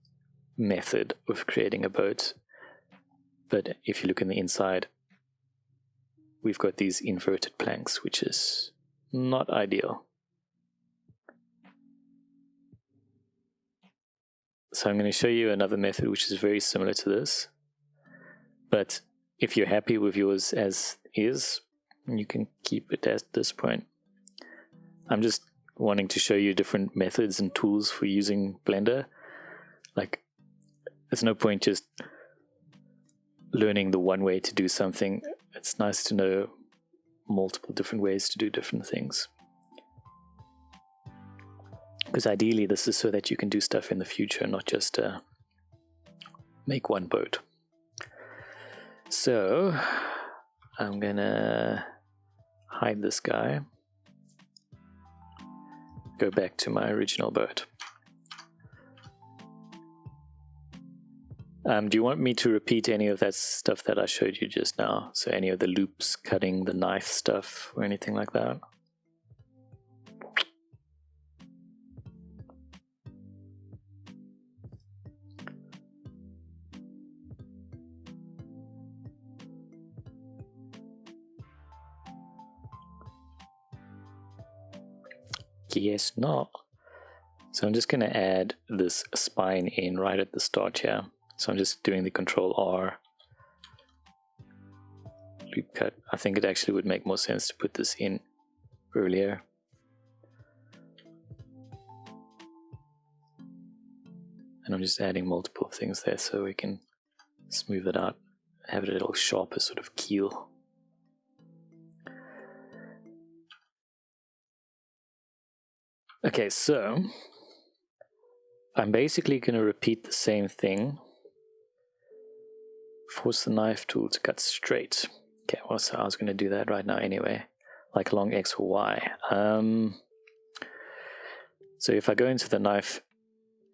method of creating a boat. But if you look in the inside, we've got these inverted planks, which is not ideal. So I'm going to show you another method which is very similar to this. But if you're happy with yours as is, you can keep it at this point. I'm just wanting to show you different methods and tools for using Blender. Like, there's no point just learning the one way to do something. It's nice to know multiple different ways to do different things. Because ideally this is so that you can do stuff in the future, not just make one boat. So I'm gonna hide this guy. Go back to my original boat. Do you want me to repeat any of that stuff that I showed you just now? So any of the loops, cutting, the knife stuff, or anything like that? Yes, not. So I'm just going to add this spine in right at the start here. So I'm just doing the Control R loop cut. I think it actually would make more sense to put this in earlier. And I'm just adding multiple things there so we can smooth it out, have it a little sharper sort of keel. Okay, so I'm basically going to repeat the same thing. Force the knife tool to cut straight. Okay, well, so I was going to do that right now anyway, like along X or Y. So if I go into the knife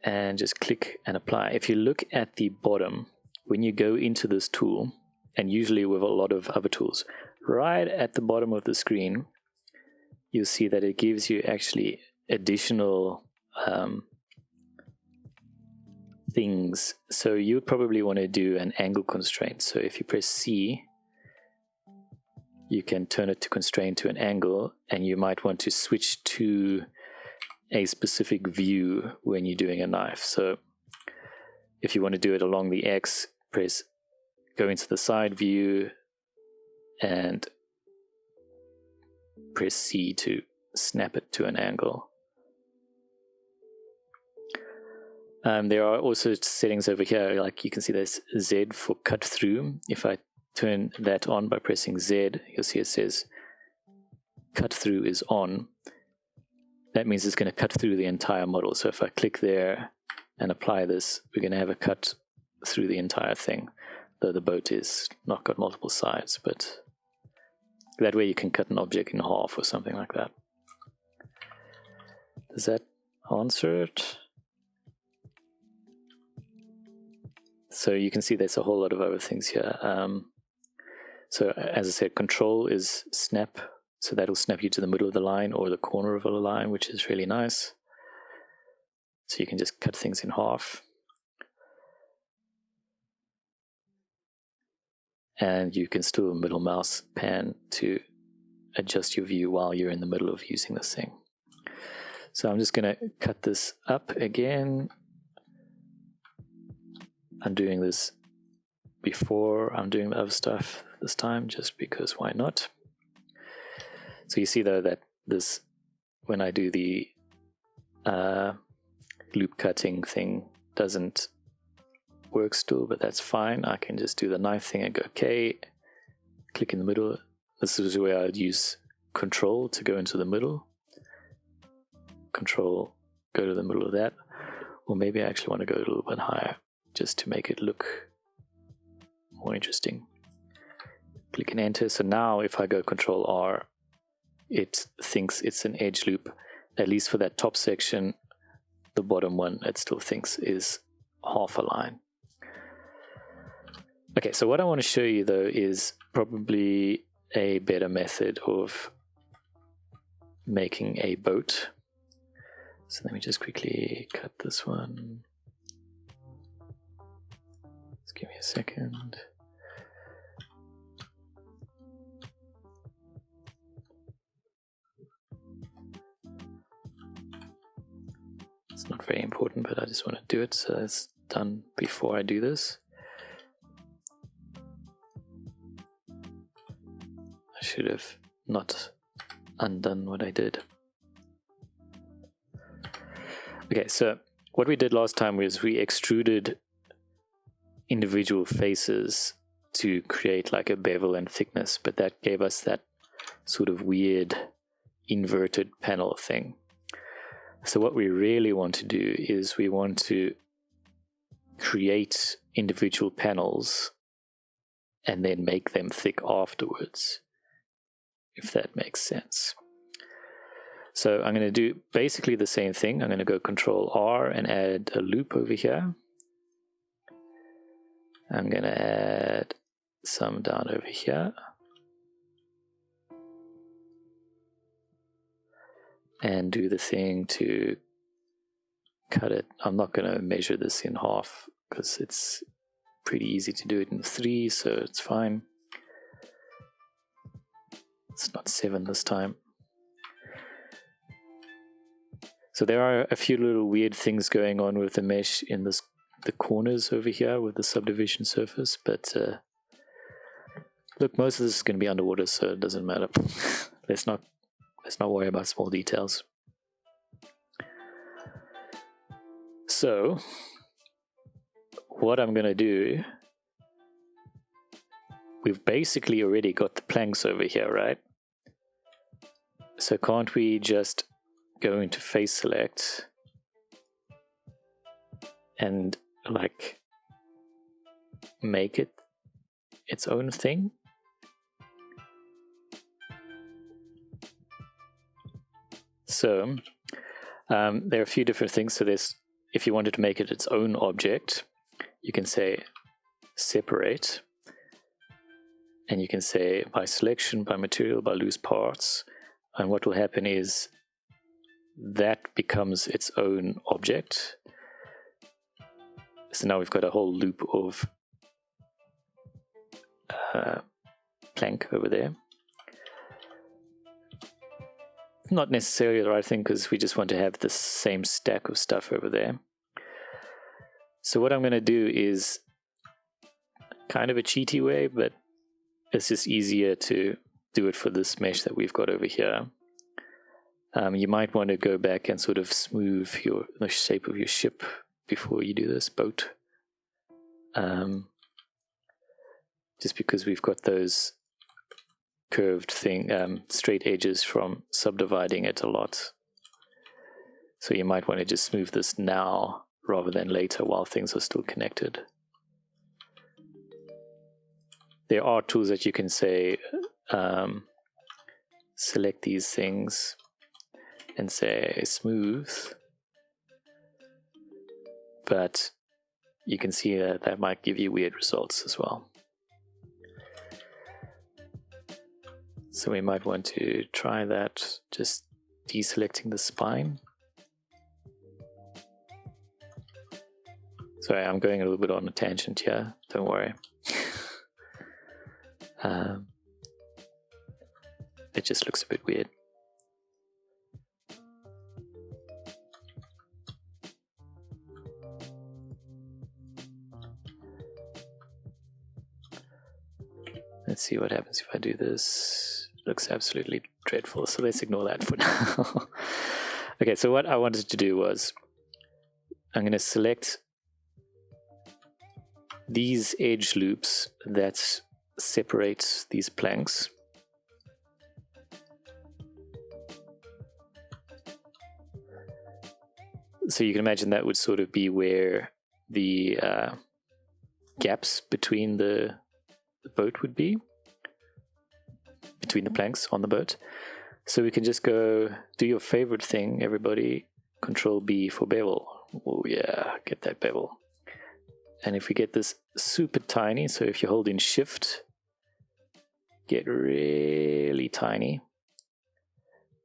and just click and apply, if you look at the bottom, when you go into this tool, and usually with a lot of other tools, right at the bottom of the screen, you'll see that it gives you actually additional things. So you probably want to do an angle constraint. So if you press C, you can turn it to constrain to an angle, and you might want to switch to a specific view when you're doing a knife. So if you want to do it along the X, go into the side view and press C to snap it to an angle. There are also settings over here, like you can see there's Z for cut through. If I turn that on by pressing Z, you'll see it says cut through is on. That means it's going to cut through the entire model. So if I click there and apply this, we're going to have a cut through the entire thing, though the boat is not got multiple sides, but that way you can cut an object in half or something like that. Does that answer it? So you can see there's a whole lot of other things here. So as I said, control is snap, so that'll snap you to the middle of the line or the corner of a line, which is really nice. So you can just cut things in half. And you can still middle mouse pan to adjust your view while you're in the middle of using this thing. So I'm just going to cut this up again. I'm doing this before I'm doing the other stuff this time, just because why not? So you see though that this, when I do the loop cutting thing, doesn't work still, but that's fine. I can just do the knife thing and go okay, click in the middle. This is where I'd use control to go into the middle. Control, go to the middle of that. Or maybe I actually want to go a little bit higher just to make it look more interesting. Click and enter. So now if I go control R, it thinks it's an edge loop, at least for that top section. The bottom one it still thinks is half a line. Okay, so what I want to show you though is probably a better method of making a boat. So let me just quickly cut this one. Just give me a second. It's not very important, but I just want to do it so it's done before I do this. I should have not undone what I did. Okay, so what we did last time was we extruded individual faces to create like a bevel and thickness, but that gave us that sort of weird inverted panel thing. So what we really want to do is we want to create individual panels and then make them thick afterwards, if that makes sense. So I'm going to do basically the same thing. I'm going to go Control R and add a loop over here. I'm going to add some down over here. And do the thing to cut it. I'm not going to measure this in half because it's pretty easy to do it in 3, so it's fine. It's not 7 this time. So there are a few little weird things going on with the mesh in the corners over here with the subdivision surface, but look, most of this is going to be underwater, so it doesn't matter. Let's not worry about small details. So what I'm going to do, we've basically already got the planks over here, right? So can't we just go into face select and like make it its own thing? So there are a few different things. So there's, if you wanted to make it its own object, you can say separate, and you can say by selection, by material, by loose parts, and what will happen is that becomes its own object. So now we've got a whole loop of plank over there. Not necessarily the right thing because we just want to have the same stack of stuff over there. So what I'm going to do is kind of a cheaty way, but it's just easier to do it for this mesh that we've got over here. You might want to go back and sort of smooth the shape of your ship before you do this boat. Just because we've got those curved straight edges from subdividing it a lot. So you might want to just smooth this now rather than later while things are still connected. there are tools that you can say, select these things and say smooth, but you can see that that might give you weird results as well. So we might want to try that, just deselecting the spine. Sorry, I'm going a little bit on a tangent here, don't worry. It just looks a bit weird. Let's see what happens if I do this. It looks absolutely dreadful, so let's ignore that for now. Okay, so what I wanted to do was, I'm going to select these edge loops that separate these planks. So you can imagine that would sort of be where the gaps between the boat would be, between the planks on the boat. So we can just go, do your favorite thing, everybody, Control B for bevel. Oh yeah, get that bevel. And if we get this super tiny, so if you hold in Shift, get really tiny,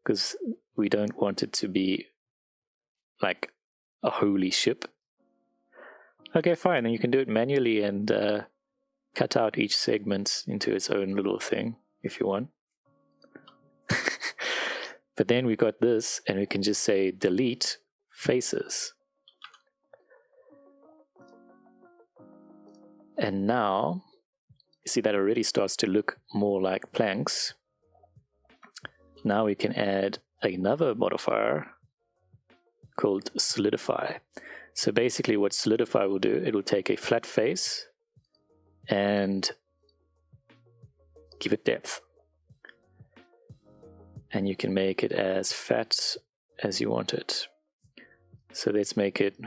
because we don't want it to be like a holy ship. Okay, fine, then you can do it manually and cut out each segment into its own little thing if you want. But then we got this, and we can just say delete faces. And now, you see that already starts to look more like planks. Now we can add another modifier called solidify. So basically what solidify will do, it will take a flat face and give it depth. And you can make it as fat as you want it. So let's make it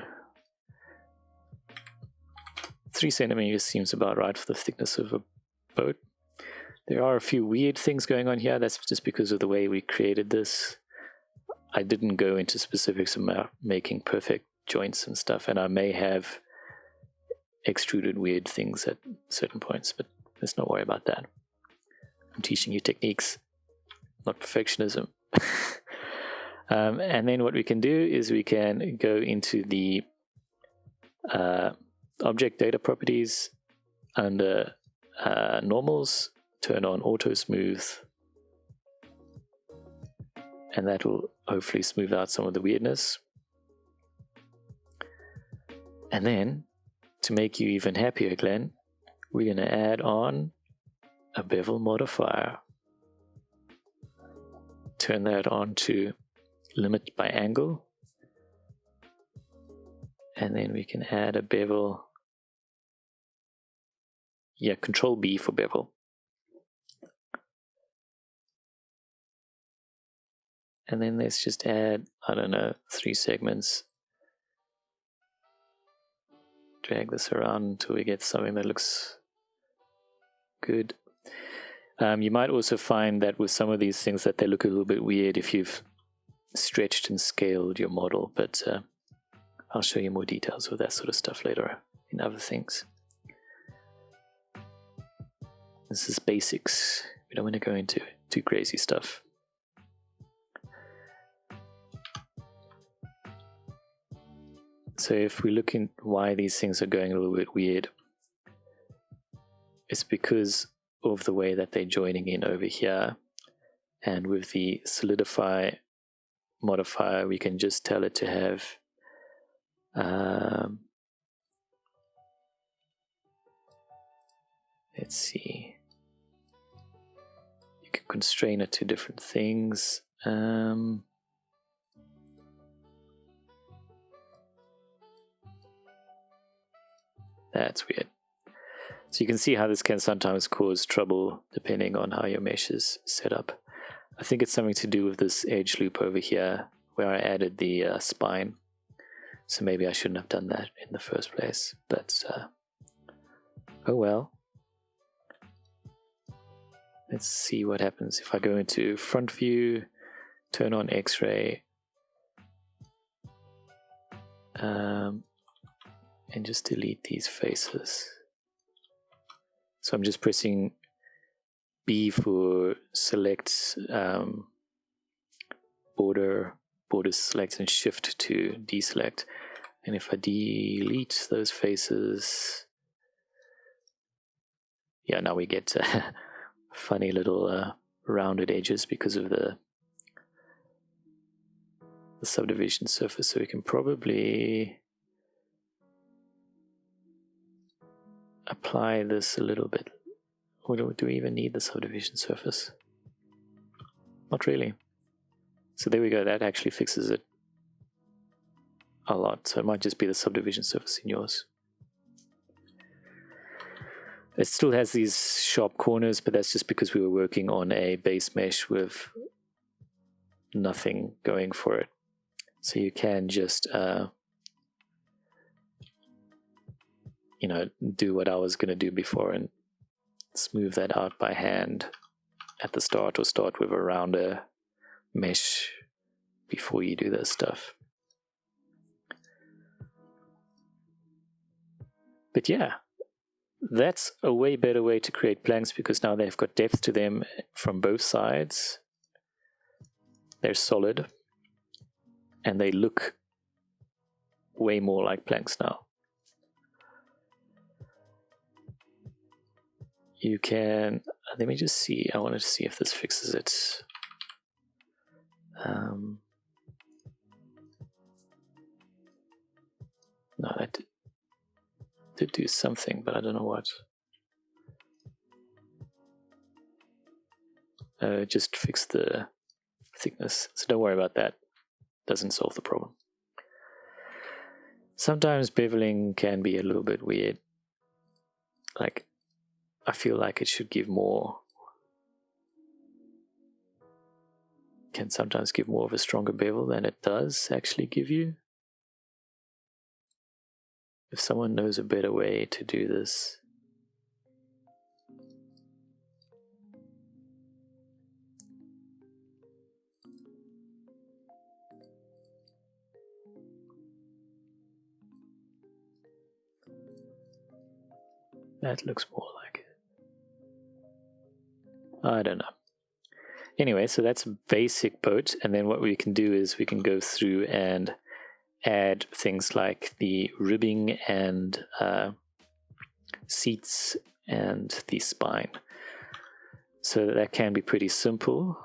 3 centimeters seems about right for the thickness of a boat. There are a few weird things going on here. That's just because of the way we created this. I didn't go into specifics about making perfect joints and stuff, and I may have extruded weird things at certain points, but let's not worry about that. I'm teaching you techniques, not perfectionism. And then what we can do is we can go into the object data properties under normals, turn on auto smooth, and that will hopefully smooth out some of the weirdness. And then, to make you even happier, Glenn, we're going to add on a bevel modifier. Turn that on to limit by angle. And then we can add a bevel. Yeah, Control B for bevel. And then let's just add, I don't know, 3 segments. Drag this around until we get something that looks good. You might also find that with some of these things that they look a little bit weird if you've stretched and scaled your model, but I'll show you more details with that sort of stuff later in other things. This is basics. We don't want to go into too crazy stuff. So if we look in why these things are going a little bit weird, it's because of the way that they're joining in over here. And with the solidify modifier, we can just tell it to have let's see, you can constrain it to different things. That's weird. So you can see how this can sometimes cause trouble depending on how your mesh is set up. I think it's something to do with this edge loop over here where I added the spine. So maybe I shouldn't have done that in the first place. But oh well. Let's see what happens if I go into front view, turn on X-ray, and just delete these faces. So I'm just pressing B for select border select, and shift to deselect. And if I delete those faces, yeah, now we get funny little rounded edges because of the subdivision surface. So we can probably apply this a little bit. Or do we even need the subdivision surface? Not really. So there we go, that actually fixes it a lot. So it might just be the subdivision surface in yours. It still has these sharp corners, but that's just because we were working on a base mesh with nothing going for it. So you can just, do what I was going to do before and smooth that out by hand at the start, or start with a rounder mesh before you do this stuff. But yeah, that's a way better way to create planks, because now they've got depth to them from both sides. They're solid and they look way more like planks now. You can, let me just see, I wanted to see if this fixes it. No, that did do something, but I don't know what. Just fix the thickness, so don't worry about that. Doesn't solve the problem. Sometimes beveling can be a little bit weird. Like, I feel like it should give more. Can sometimes give more of a stronger bevel than it does actually give you. If someone knows a better way to do this. That looks more like it. I don't know. Anyway, so that's a basic boat, and then what we can do is we can go through and add things like the ribbing and seats and the spine. So that can be pretty simple.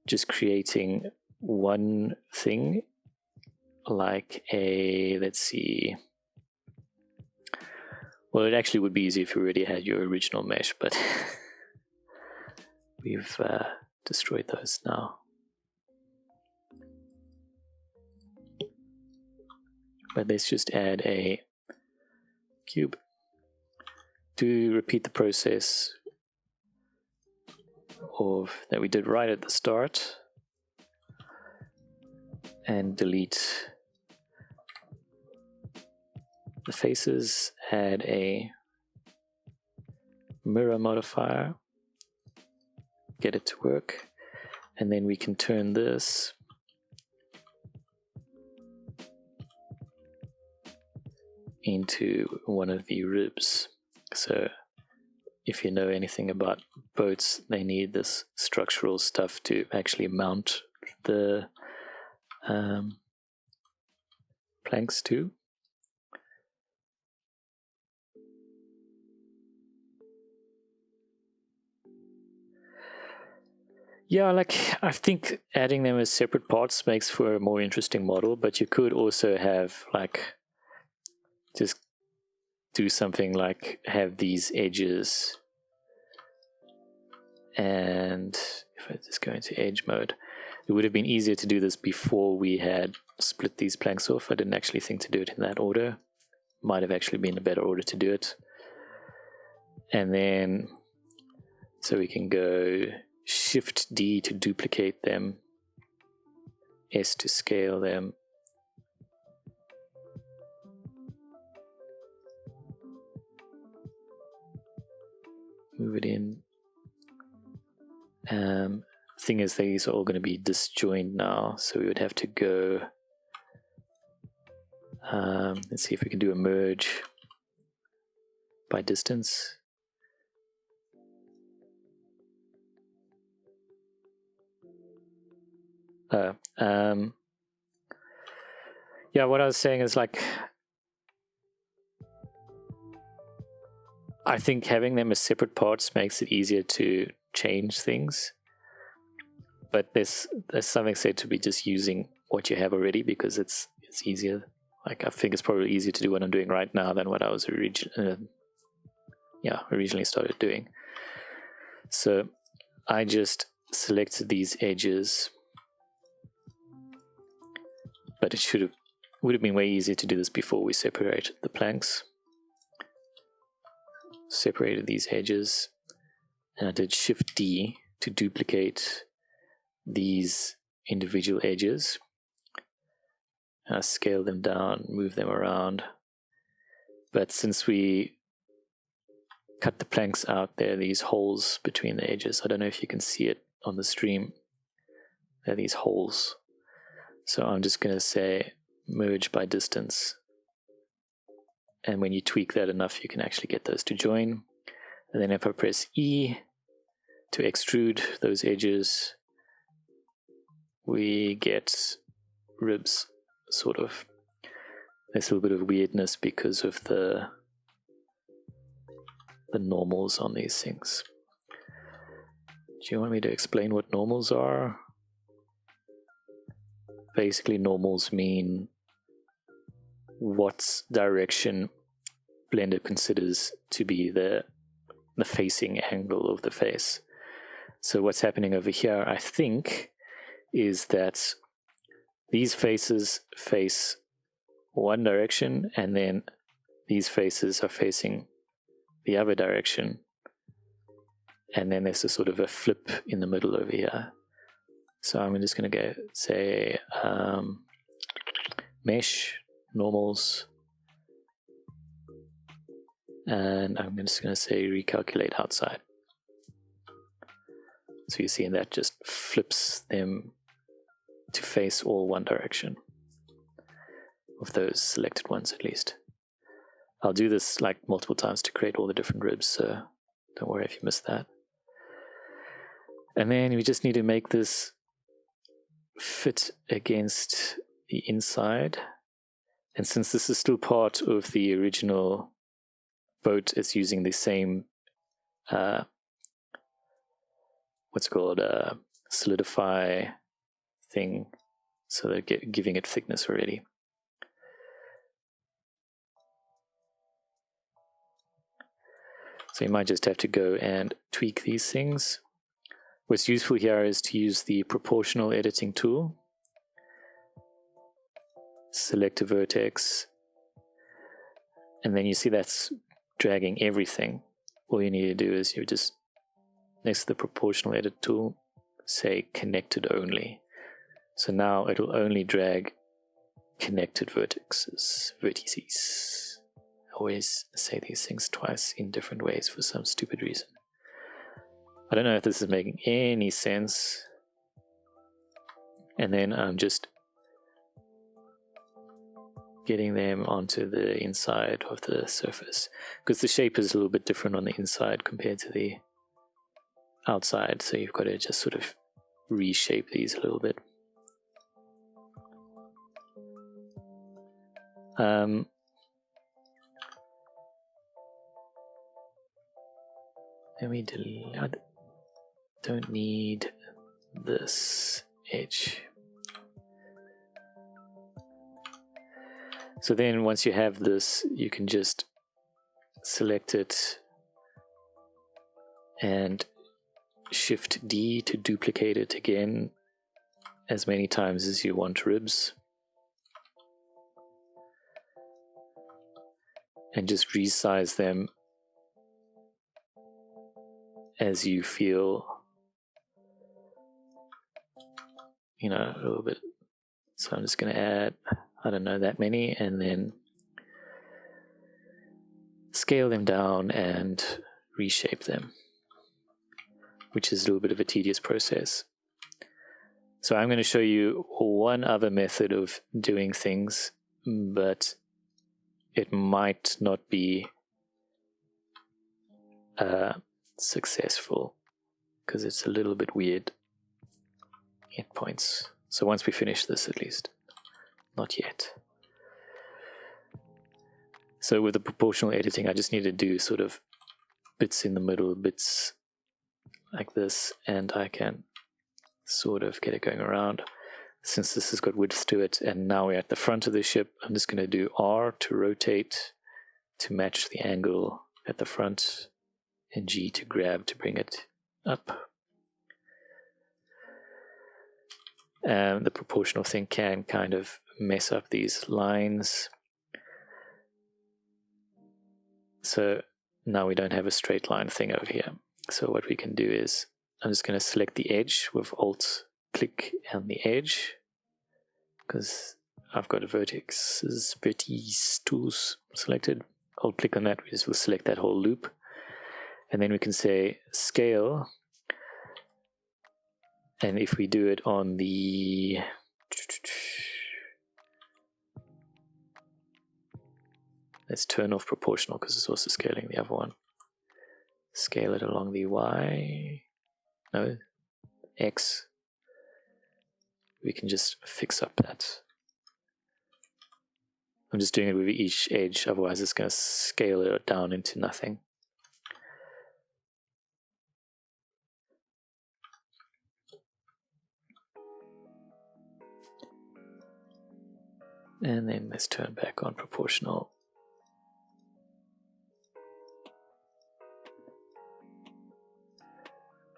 Just creating one thing like a, let's see. Well, it actually would be easy if you already had your original mesh, but we've destroyed those now. But let's just add a cube to repeat the process of that we did right at the start, and delete the faces, add a mirror modifier, get it to work, and then we can turn this into one of the ribs. So if you know anything about boats, they need this structural stuff to actually mount the planks to. Yeah, like I think adding them as separate parts makes for a more interesting model, but you could also have like just do something like have these edges, and if I just go into edge mode, it would have been easier to do this before we had split these planks off. I didn't actually think to do it in that order. Might have actually been a better order to do it. And then so we can go Shift D to duplicate them, S to scale them, move it in. Thing is, these are all going to be disjoined now, so we would have to go. Let's see if we can do a merge by distance. Yeah, what I was saying is, like, I think having them as separate parts makes it easier to change things. But there's something said to be just using what you have already, because it's easier. Like, I think it's probably easier to do what I'm doing right now than what I was originally started doing. So I just selected these edges, but it would have been way easier to do this before we separated the planks. Separated these edges, and I did Shift D to duplicate these individual edges. I scale them down, move them around. But since we cut the planks out, there are these holes between the edges. I don't know if you can see it on the stream. There are these holes. So I'm just going to say merge by distance. And when you tweak that enough, you can actually get those to join. And then if I press E to extrude those edges, we get ribs, sort of. There's a little bit of weirdness because of the normals on these things. Do you want me to explain what normals are? Basically, normals mean what direction Blender considers to be the facing angle of the face. So what's happening over here, I think, is that these faces face one direction, and then these faces are facing the other direction, and then there's a sort of a flip in the middle over here. So I'm just going to go say mesh normals, and I'm just going to say recalculate outside. So you see that just flips them to face all one direction, of those selected ones at least. I'll do this like multiple times to create all the different ribs, so don't worry if you missed that. And then we just need to make this fit against the inside. And since this is still part of the original boat, it's using the same solidify thing, so they're giving it thickness already. So you might just have to go and tweak these things. What's useful here is to use the proportional editing tool. Select a vertex, and then you see that's dragging everything. All you need to do is you just, next to the proportional edit tool, say connected only. So now it will only drag connected vertices. I always say these things twice in different ways for some stupid reason. I don't know if this is making any sense. And then I'm just getting them onto the inside of the surface, because the shape is a little bit different on the inside compared to the outside, so you've got to just sort of reshape these a little bit. Let me delete. I don't need this edge. So then once you have this, you can just select it and Shift D to duplicate it again as many times as you want ribs. And just resize them as you feel, a little bit. So I'm just going to add, I don't know, that many, and then scale them down and reshape them. which is a little bit of a tedious process. So I'm going to show you one other method of doing things, but it might not be successful because it's a little bit weird. Hit points. So once we finish this, at least. Not yet. So with the proportional editing, I just need to do sort of bits in the middle, bits like this, and I can sort of get it going around. Since this has got width to it, and now we're at the front of the ship, I'm just going to do R to rotate to match the angle at the front, and G to grab to bring it up. The proportional thing can kind of mess up these lines. So now we don't have a straight line thing over here. So what we can do is, I'm just going to select the edge with Alt click on the edge, because I've got a vertex tools selected. Alt click on that, we just will select that whole loop. And then we can say scale. And if we do it on the let's turn off proportional because it's also scaling the other one. Scale it along the Y, no, X. We can just fix up that. I'm just doing it with each edge, otherwise it's going to scale it down into nothing. And then let's turn back on proportional.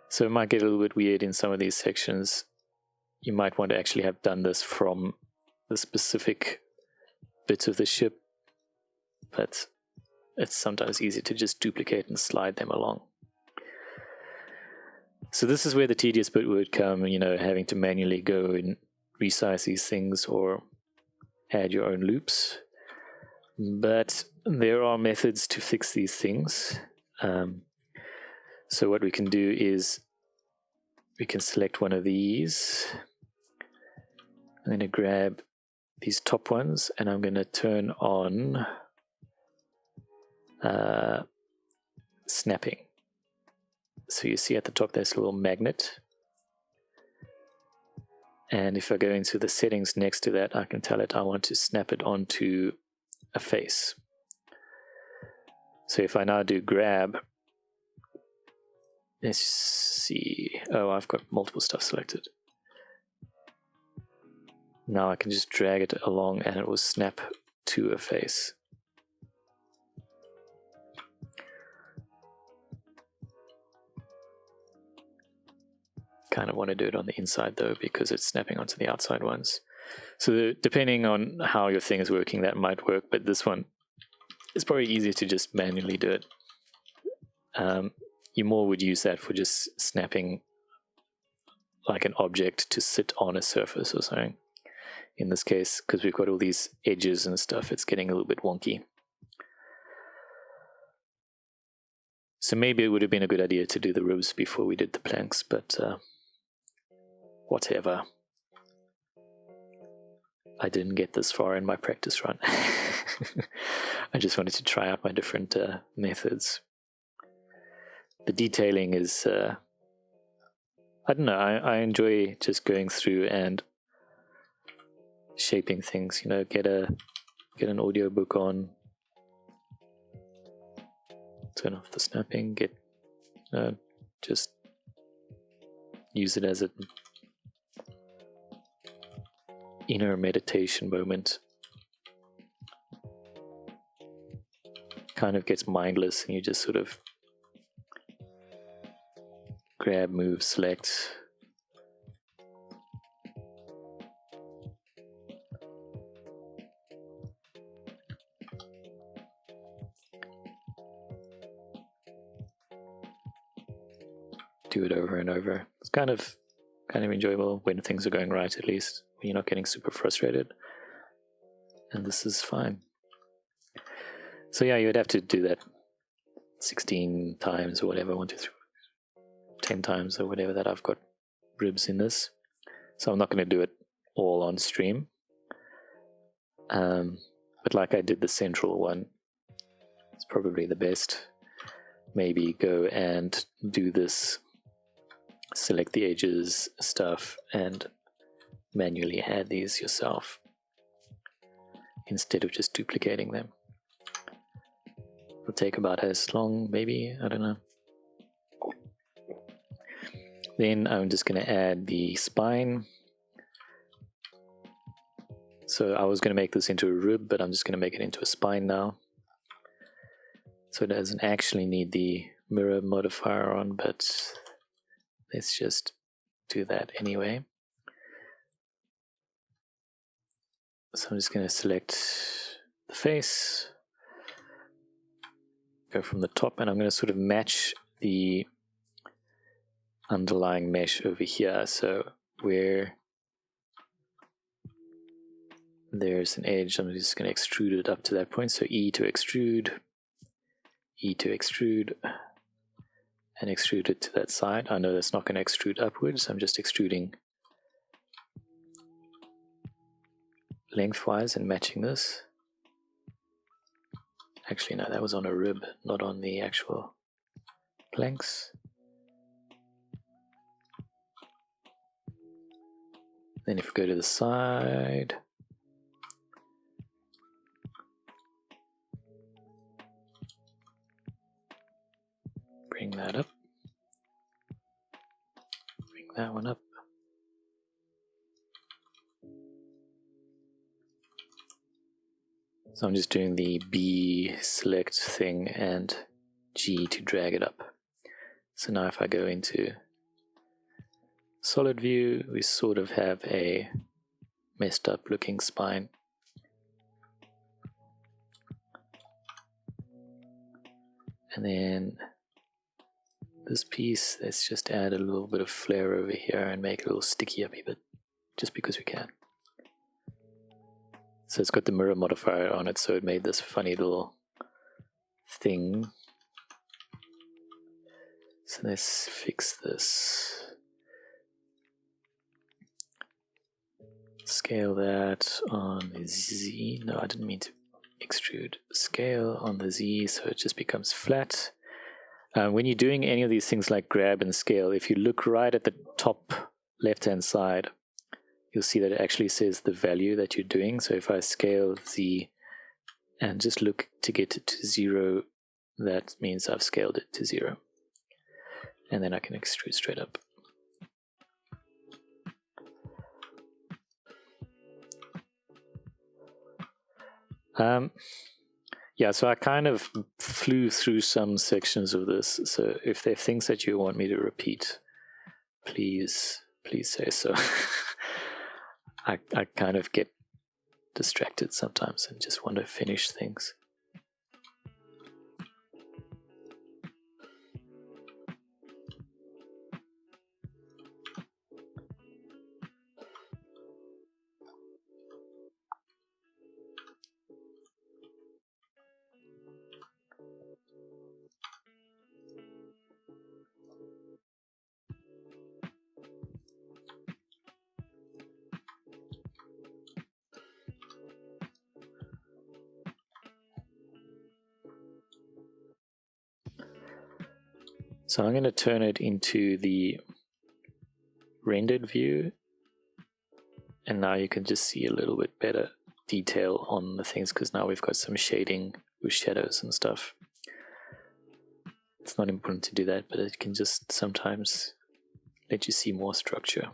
So it might get a little bit weird in some of these sections. You might want to actually have done this from the specific bits of the ship, but it's sometimes easy to just duplicate and slide them along. So this is where the tedious bit would come, having to manually go and resize these things or add your own loops. But there are methods to fix these things. So what we can do is we can select one of these. I'm going to grab these top ones and I'm going to turn on snapping. So you see at the top there's a little magnet. And if I go into the settings next to that, I can tell it I want to snap it onto a face. So if I now do grab, let's see. Oh, I've got multiple stuff selected. Now I can just drag it along and it will snap to a face. Kind of want to do it on the inside though, because it's snapping onto the outside ones. So depending on how your thing is working, that might work, but this one is probably easier to just manually do it. You more would use that for just snapping like an object to sit on a surface or something. In this case, because we've got all these edges and stuff, it's getting a little bit wonky. So maybe it would have been a good idea to do the ribs before we did the planks, but whatever. I didn't get this far in my practice run. I just wanted to try out my different methods. The detailing is, I don't know, I enjoy just going through and shaping things, get an audio book on, turn off the snapping, just use it as an inner meditation moment. Kind of gets mindless and you just sort of grab, move, select. Do it over and over. It's kind of enjoyable when things are going right, at least when you're not getting super frustrated. And this is fine. So yeah, you would have to do that 16 times or whatever, 1, 2, 3, 10 times or whatever that I've got ribs in this. So I'm not going to do it all on stream. But like I did the central one, it's probably the best. Maybe go and do this, select the edges stuff, and manually add these yourself instead of just duplicating them. It'll take about as long, maybe, I don't know. Then I'm just going to add the spine. So I was going to make this into a rib, but I'm just going to make it into a spine now. So it doesn't actually need the mirror modifier on, but let's just do that anyway. So I'm just going to select the face, go from the top, and I'm going to sort of match the underlying mesh over here. So where there's an edge, I'm just going to extrude it up to that point. So E to extrude, E to extrude, and extrude it to that side. I know that's not going to extrude upwards. I'm just extruding lengthwise and matching this. Actually, no, that was on a rib, not on the actual planks. Then if we go to the side, bring that up, bring that one up. So I'm just doing the B select thing and G to drag it up. So now if I go into solid view, we sort of have a messed up looking spine. And then this piece, let's just add a little bit of flair over here and make it a little sticky up a bit, just because we can. So it's got the mirror modifier on it, so it made this funny little thing. So let's fix this. Scale that on the Z. No, I didn't mean to extrude. Scale on the Z so it just becomes flat. When you're doing any of these things like grab and scale, if you look right at the top left-hand side, you'll see that it actually says the value that you're doing. So if I scale Z and just look to get it to 0, that means I've scaled it to 0. And then I can extrude straight up. Yeah, so I kind of flew through some sections of this. So if there are things that you want me to repeat, please say so. I kind of get distracted sometimes and just want to finish things. So I'm going to turn it into the rendered view, and now you can just see a little bit better detail on the things, because now we've got some shading with shadows and stuff. It's not important to do that, but it can just sometimes let you see more structure.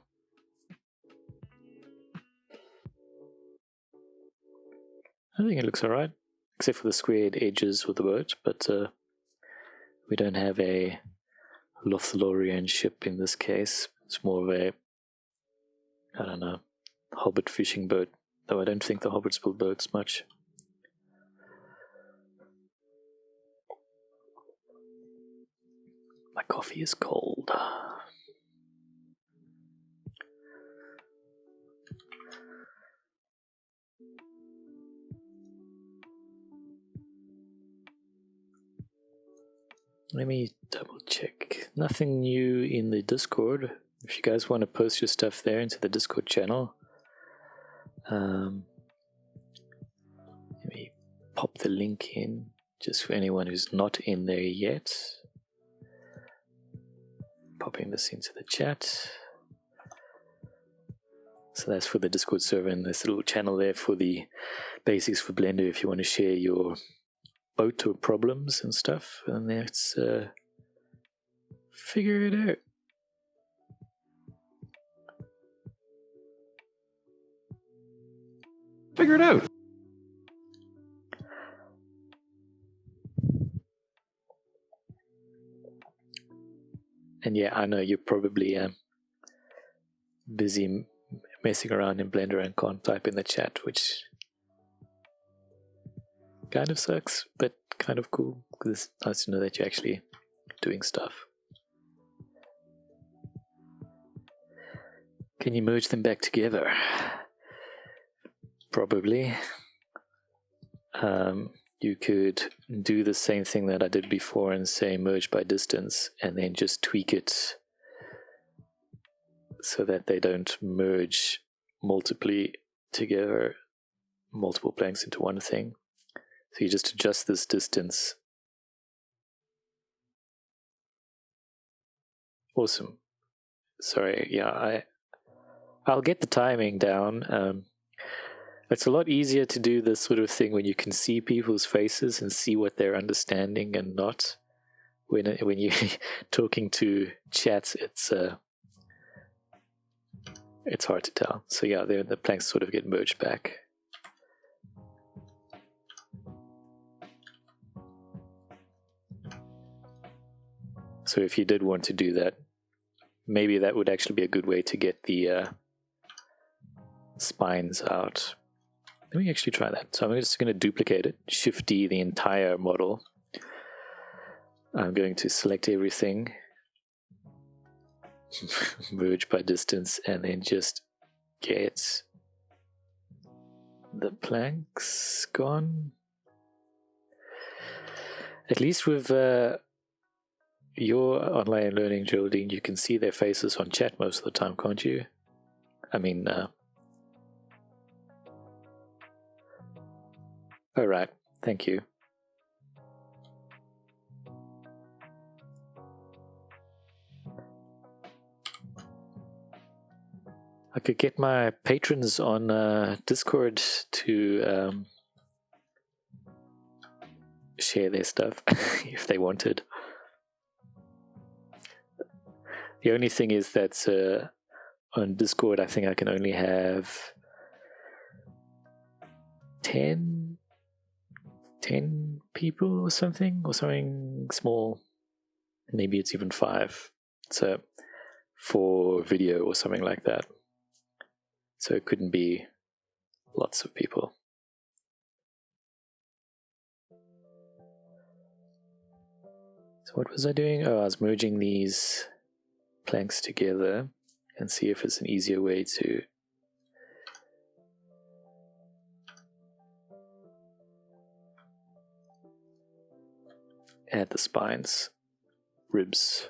I think it looks alright, except for the squared edges with the boat, but we don't have a Lothlorien ship in this case. It's more of a, I don't know, hobbit fishing boat, though I don't think the hobbits build boats much. My coffee is cold. Let me double check. Nothing new in the Discord. If you guys want to post your stuff there into the Discord channel, let me pop the link in just for anyone who's not in there yet. Popping this into the chat. So that's for the Discord server, and this little channel there for the basics for Blender if you want to share your boat or problems and stuff. And let's figure it out. Figure it out. And yeah, I know you're probably busy messing around in Blender and can't type in the chat, which kind of sucks, but kind of cool because it's nice to know that you're actually doing stuff. Can you merge them back together? Probably. You could do the same thing that I did before and say merge by distance and then just tweak it so that they don't merge multiply together, multiple planks into one thing. So you just adjust this distance. Awesome. Sorry, yeah, I'll get the timing down. It's a lot easier to do this sort of thing when you can see people's faces and see what they're understanding and not. When you're talking to chats, it's hard to tell. So yeah, the planks sort of get merged back. So if you did want to do that, maybe that would actually be a good way to get the spines out. Let me actually try that. So I'm just going to duplicate it, Shift D the entire model. I'm going to select everything, merge by distance, and then just get the planks gone. At least with your online learning, Geraldine, you can see their faces on chat most of the time, can't you? I mean, all right, thank you. I could get my patrons on Discord to share their stuff if they wanted. The only thing is that on Discord, I think I can only have 10 people or something small. Maybe it's even 5. So for video or something like that. So it couldn't be lots of people. So what was I doing? Oh, I was merging these planks together and see if it's an easier way to add the spines, ribs.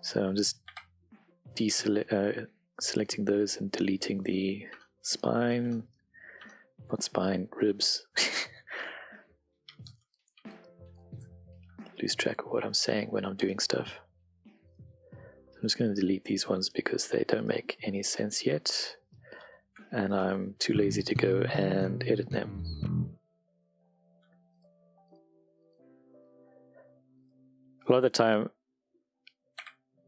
So I'm just selecting those and deleting the spine, not spine, ribs. Lose track of what I'm saying when I'm doing stuff. I'm just going to delete these ones because they don't make any sense yet, and I'm too lazy to go and edit them. A lot of the time,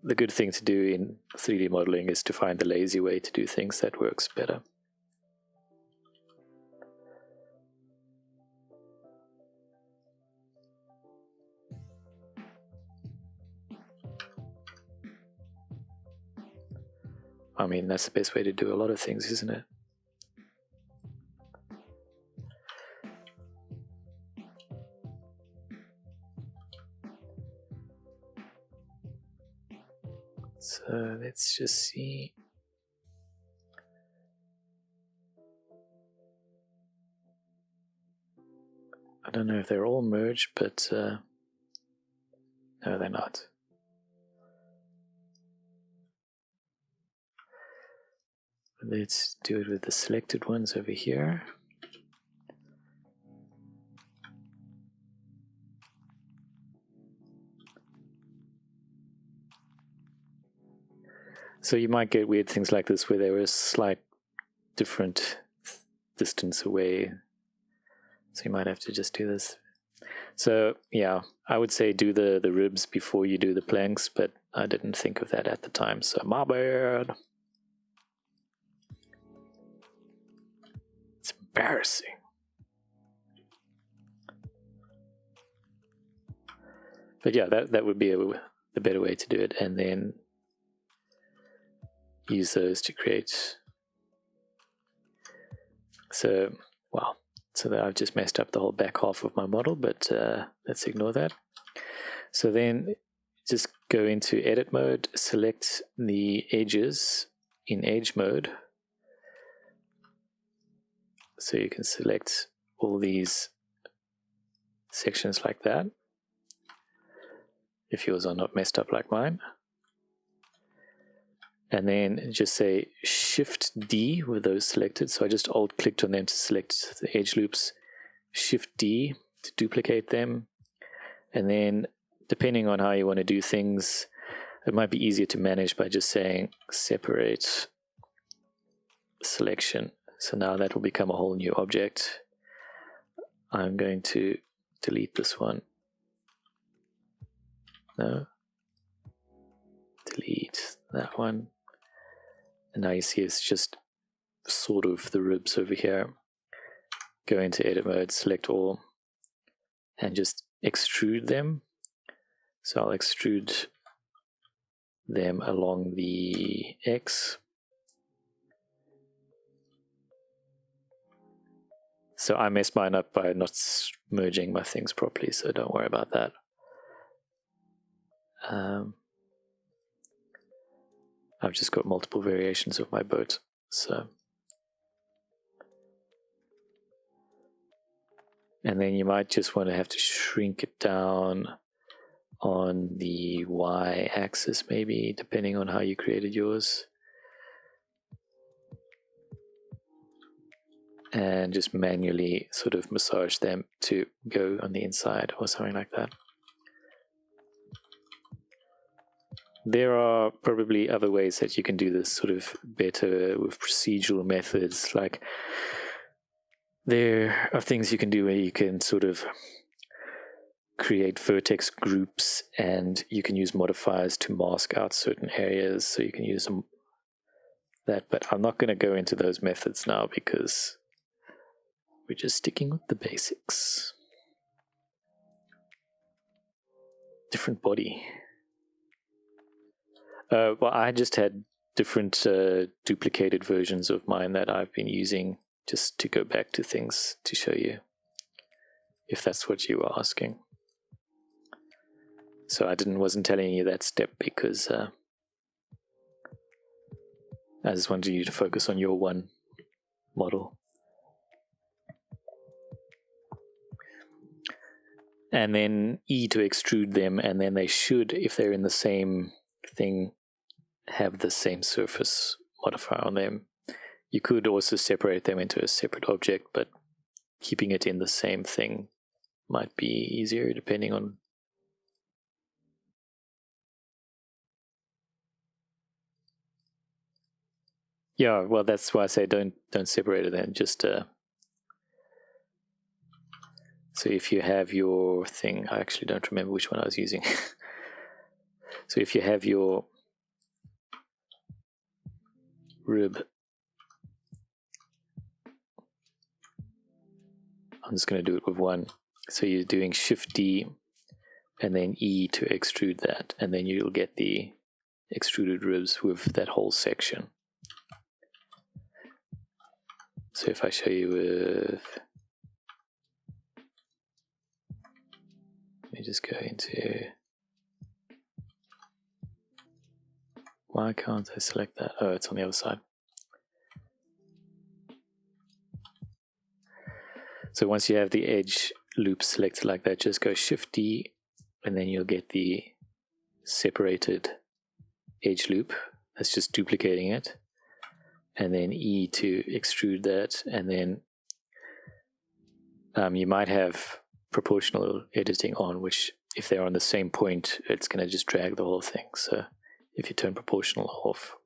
the good thing to do in 3D modeling is to find the lazy way to do things that works better. I mean, that's the best way to do a lot of things, isn't it? So let's just see. I don't know if they're all merged, but no, they're not. Let's do it with the selected ones over here. So you might get weird things like this where there is slight different distance away. So you might have to just do this. So yeah, I would say do the ribs before you do the planks, but I didn't think of that at the time, so my bad. It's embarrassing. But yeah, that would be the better way to do it, and then use those to create. So, wow. So that I've just messed up the whole back half of my model, but let's ignore that. So then just go into edit mode, select the edges in edge mode. So you can select all these sections like that, if yours are not messed up like mine. And then just say Shift D with those selected. So I just alt clicked on them to select the edge loops. Shift D to duplicate them. And then depending on how you want to do things, it might be easier to manage by just saying separate selection. So now that will become a whole new object. I'm going to delete this one. No. Delete that one. And now you see it's just sort of the ribs over here. Go into edit mode, select all, and just extrude them. So I'll extrude them along the X. So I messed mine up by not merging my things properly, so don't worry about that. I've just got multiple variations of my boat, so. And then you might just want to have to shrink it down on the Y-axis maybe, depending on how you created yours. And just manually sort of massage them to go on the inside or something like that. There are probably other ways that you can do this sort of better with procedural methods. Like there are things you can do where you can sort of create vertex groups and you can use modifiers to mask out certain areas. So you can use that, but I'm not going to go into those methods now because we're just sticking with the basics. Different body. Well, I just had different duplicated versions of mine that I've been using just to go back to things to show you, if that's what you were asking. So I wasn't telling you that step because I just wanted you to focus on your one model. And then E to extrude them, and then they should, if they're in the same thing, have the same surface modifier on them. You could also separate them into a separate object, but keeping it in the same thing might be easier depending on. Yeah, well, that's why I say don't separate it then. Just so if you have your thing, I actually don't remember which one I was using. So if you have your rib, I'm just going to do it with one. So you're doing Shift D and then E to extrude that, and then you'll get the extruded ribs with that whole section. So if I show you with, let me just go into, why can't I select that? Oh, it's on the other side. So once you have the edge loop selected like that, just go Shift D, and then you'll get the separated edge loop. That's just duplicating it. And then E to extrude that, and then you might have proportional editing on, which if they're on the same point, it's going to just drag the whole thing. So if you turn proportional off,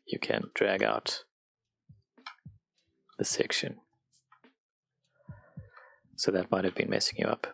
you can drag out the section. So that might have been messing you up.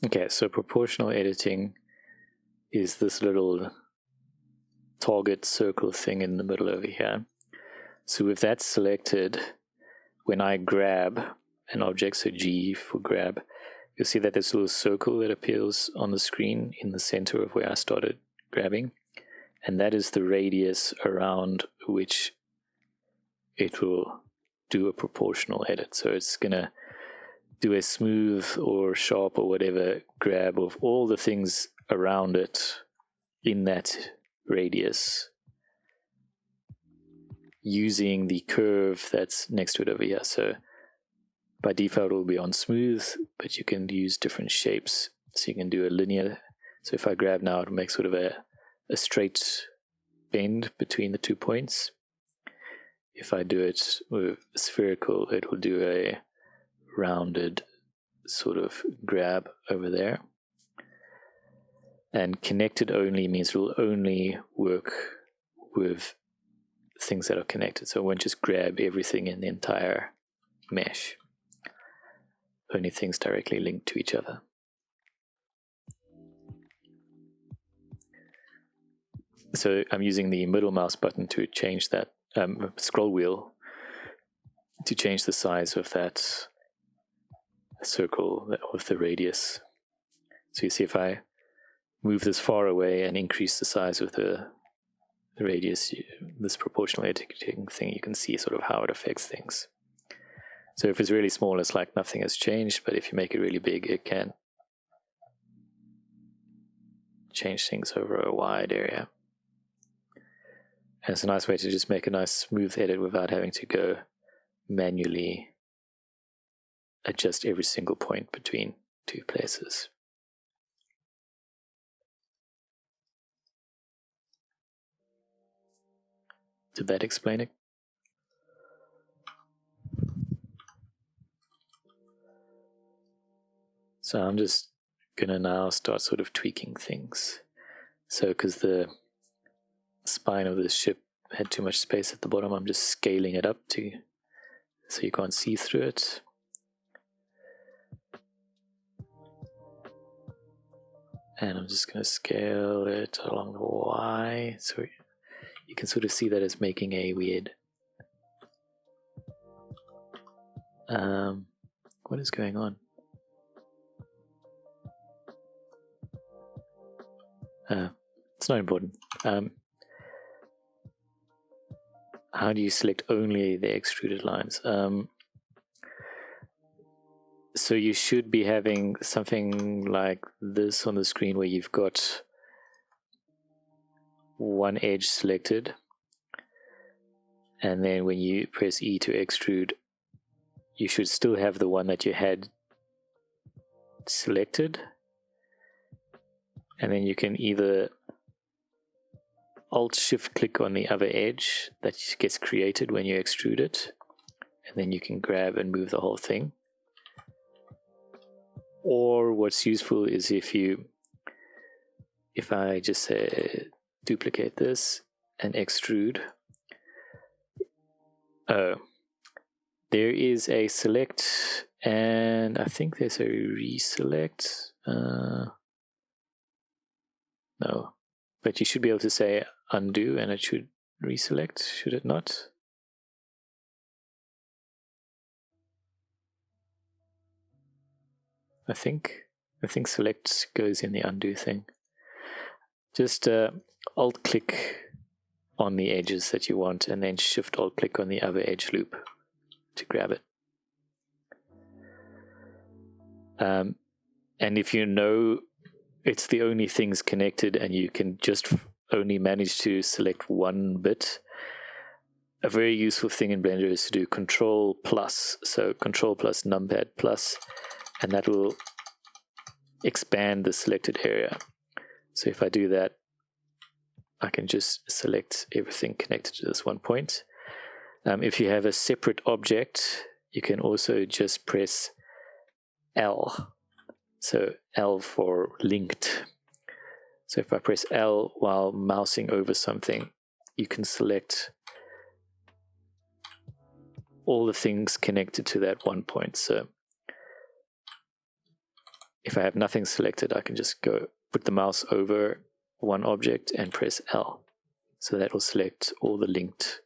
Okay, so proportional editing is this little target circle thing in the middle over here. So with that selected, when I grab an object, so G for grab, you'll see that there's a little circle that appears on the screen in the center of where I started grabbing. And that is the radius around which it will do a proportional edit. So it's going to do a smooth or sharp or whatever grab of all the things around it in that radius using the curve that's next to it over here. So by default it will be on smooth, but you can use different shapes. So you can do a linear. So if I grab now, it'll make sort of a straight bend between the 2 points. If I do it with spherical, it will do a rounded sort of grab over there. And connected only means it will only work with things that are connected. So it won't just grab everything in the entire mesh. Only things directly linked to each other. So I'm using the middle mouse button to change that scroll wheel to change the size of that circle with the radius. So you see if I move this far away and increase the size of the radius, this proportional editing thing, you can see sort of how it affects things. So if it's really small, it's like nothing has changed, but if you make it really big, it can change things over a wide area. And it's a nice way to just make a nice smooth edit without having to go manually adjust every single point between two places. Did that explain it? So I'm just gonna now start sort of tweaking things. So because the spine of this ship had too much space at the bottom, I'm just scaling it up so you can't see through it. And I'm just going to scale it along the Y, so you can sort of see that it's making a weird what is going on? It's not important. How do you select only the extruded lines? So you should be having something like this on the screen where you've got one edge selected, and then when you press E to extrude, you should still have the one that you had selected, and then you can either Alt-Shift click on the other edge that gets created when you extrude it, and then you can grab and move the whole thing. Or what's useful is if I just say duplicate this and extrude. There is a select, and I think there's a reselect. No, but you should be able to say undo and it should reselect, should it not? I think select goes in the undo thing. Just alt click on the edges that you want, and then shift alt click on the other edge loop to grab it. And if you know it's the only things connected and you can just only manage to select one bit, a very useful thing in Blender is to do Control plus. So Control plus numpad plus, and that will expand the selected area. So if I do that, I can just select everything connected to this one point. If you have a separate object, you can also just press L. So L for linked. So if I press L while mousing over something, you can select all the things connected to that one point. So if I have nothing selected, I can just go put the mouse over one object and press L. So that will select all the linked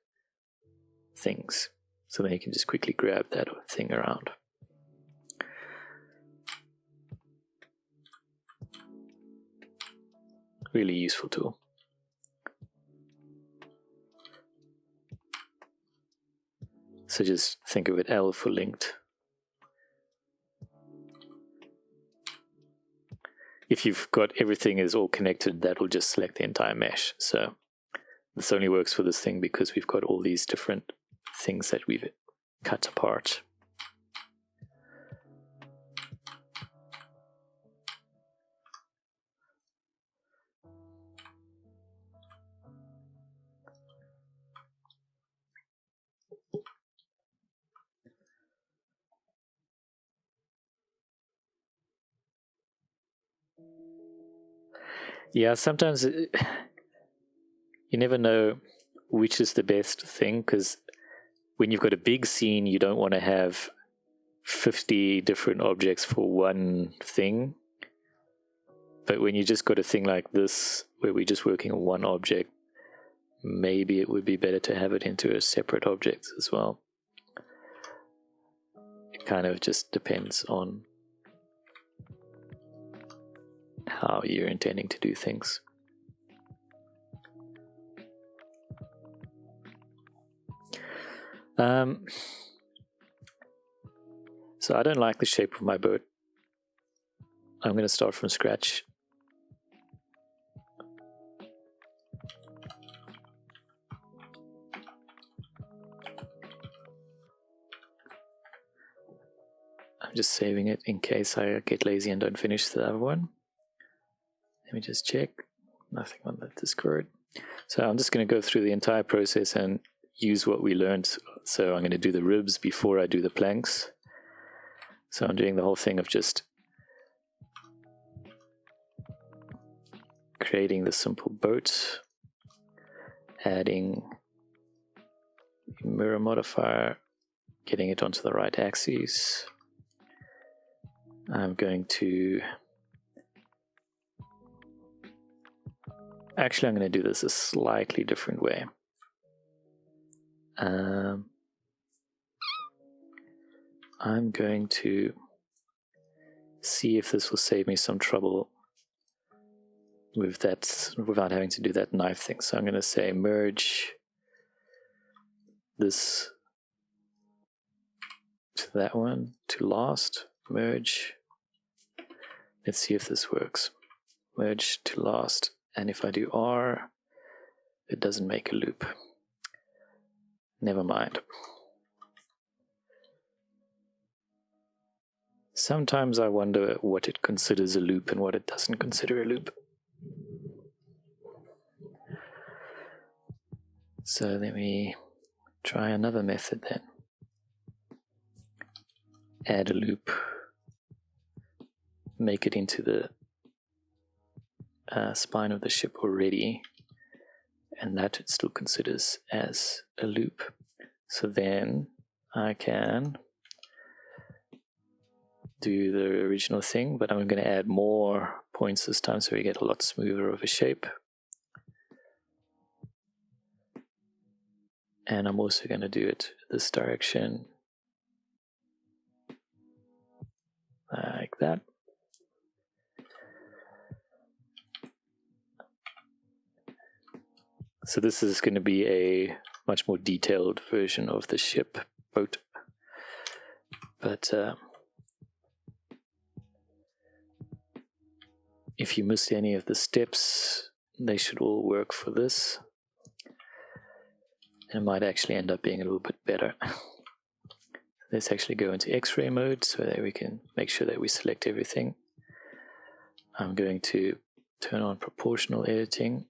things. So then you can just quickly grab that thing around. Really useful tool. So just think of it L for linked. If you've got everything is all connected, that will just select the entire mesh. So this only works for this thing because we've got all these different things that we've cut apart. Yeah, sometimes you never know which is the best thing, because when you've got a big scene, you don't want to have 50 different objects for one thing. But when you just got a thing like this, where we're just working on one object, maybe it would be better to have it into a separate object as well. It kind of just depends on how you're intending to do things. So I don't like the shape of my boat. I'm going to start from scratch. I'm just saving it in case I get lazy and don't finish the other one. Let me just check. Nothing on the Discord. So I'm just going to go through the entire process and use what we learned. So I'm going to do the ribs before I do the planks. So I'm doing the whole thing of just creating the simple boat, adding mirror modifier, getting it onto the right axis. I'm going to do this a slightly different way. I'm going to see if this will save me some trouble with that without having to do that knife thing. So I'm going to say merge this to that one, to last, merge. Let's see if this works. Merge to last, and if I do R, it doesn't make a loop. Never mind. Sometimes I wonder what it considers a loop and what it doesn't consider a loop. So let me try another method then. Add a loop. Make it into the spine of the ship already, and that it still considers as a loop. So then I can do the original thing, but I'm going to add more points this time so we get a lot smoother of a shape. And I'm also going to do it this direction, like that. So this is going to be a much more detailed version of the ship boat. But if you missed any of the steps, they should all work for this. It might actually end up being a little bit better. Let's actually go into X-ray mode so that we can make sure that we select everything. I'm going to turn on proportional editing.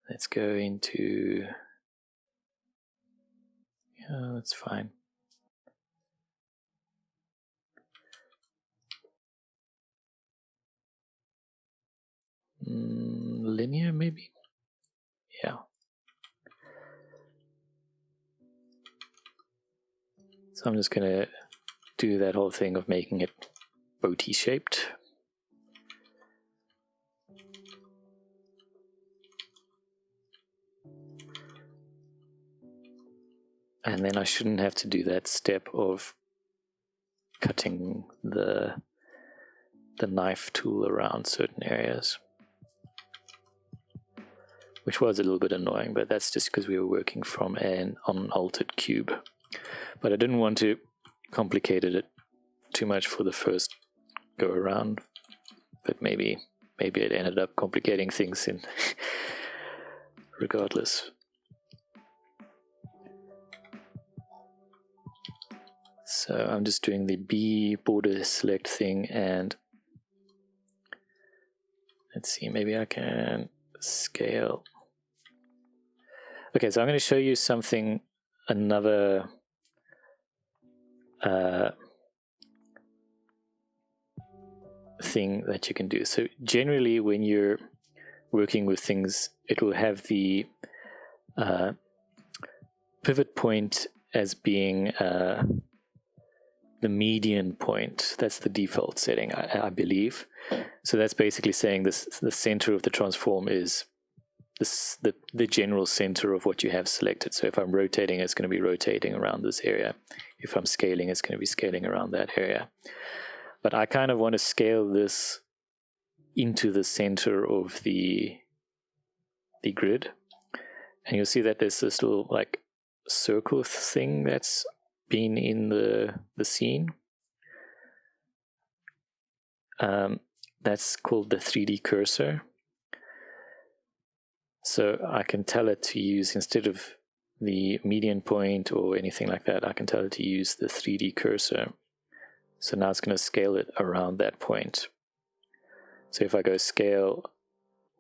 Let's go into, yeah, that's fine. Linear maybe? Yeah. So I'm just going to do that whole thing of making it boaty shaped. And then I shouldn't have to do that step of cutting the knife tool around certain areas, which was a little bit annoying, but that's just because we were working from an unaltered cube. But I didn't want to complicate it too much for the first go around, but maybe it ended up complicating things in regardless. So I'm just doing the B border select thing, and let's see, maybe I can scale. Okay, so I'm going to show you something, another thing that you can do. So generally when you're working with things, it will have the pivot point as being the median point. That's the default setting, I believe. So that's basically saying this: the center of the transform is the general center of what you have selected. So if I'm rotating, it's going to be rotating around this area. If I'm scaling, it's going to be scaling around that area. But I kind of want to scale this into the center of the grid. And you'll see that there's this little like circle thing that's been in the scene. That's called the 3D cursor. So I can tell it to use, instead of the median point or anything like that, I can tell it to use the 3D cursor. So now it's going to scale it around that point. So if I go scale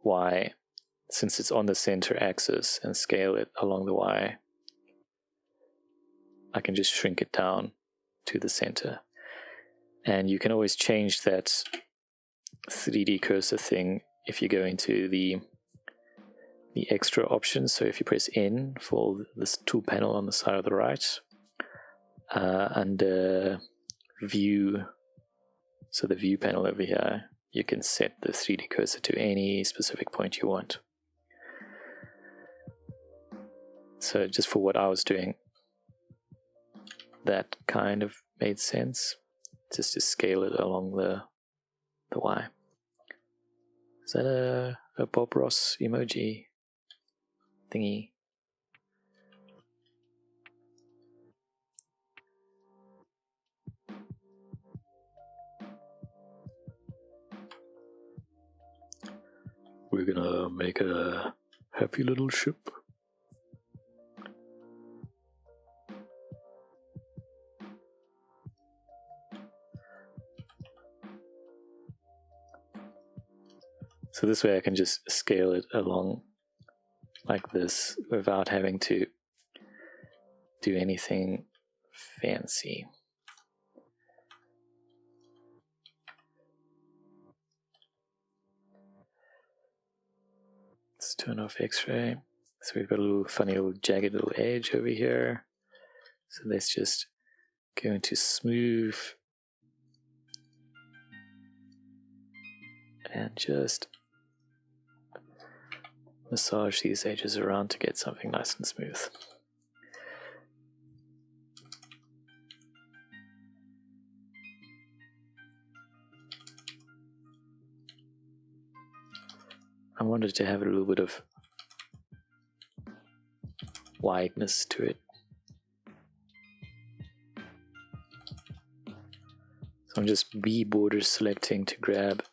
Y, since it's on the center axis, and scale it along the Y, I can just shrink it down to the center. And you can always change that 3D cursor thing if you go into the extra options. So if you press N for this tool panel on the side of the right, under view, so the view panel over here, you can set the 3D cursor to any specific point you want. So just for what I was doing, that kind of made sense, just to scale it along the Y. Is that a Bob Ross emoji thingy? We're gonna make a happy little ship. So this way I can just scale it along like this without having to do anything fancy. Let's turn off X-ray. So we've got a little funny little jagged little edge over here. So let's just go into smooth and just massage these edges around to get something nice and smooth. I wanted to have a little bit of wideness to it. So I'm just B border selecting to grab,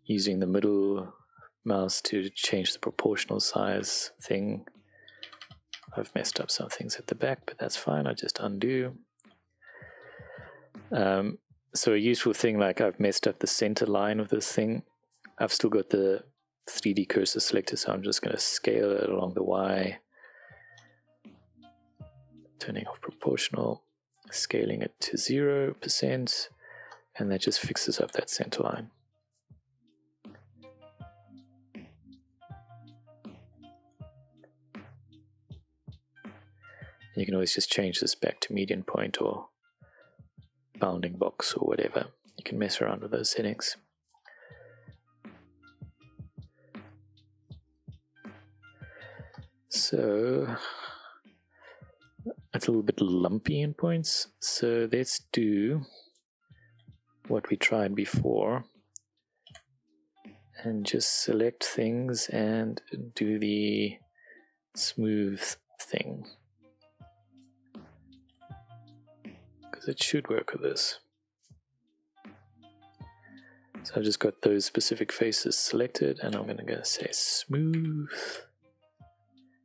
using the middle mouse to change the proportional size thing. I've messed up some things at the back, but that's fine. I just undo. So a useful thing, like I've messed up the center line of this thing. I've still got the 3D cursor selected, so I'm just going to scale it along the Y. Turning off proportional, scaling it to 0%, and that just fixes up that center line. You can always just change this back to median point or bounding box or whatever. You can mess around with those settings. So it's a little bit lumpy in points, so let's do what we tried before and just select things and do the smooth thing, because it should work with this. So I've just got those specific faces selected, and I'm going to go say smooth,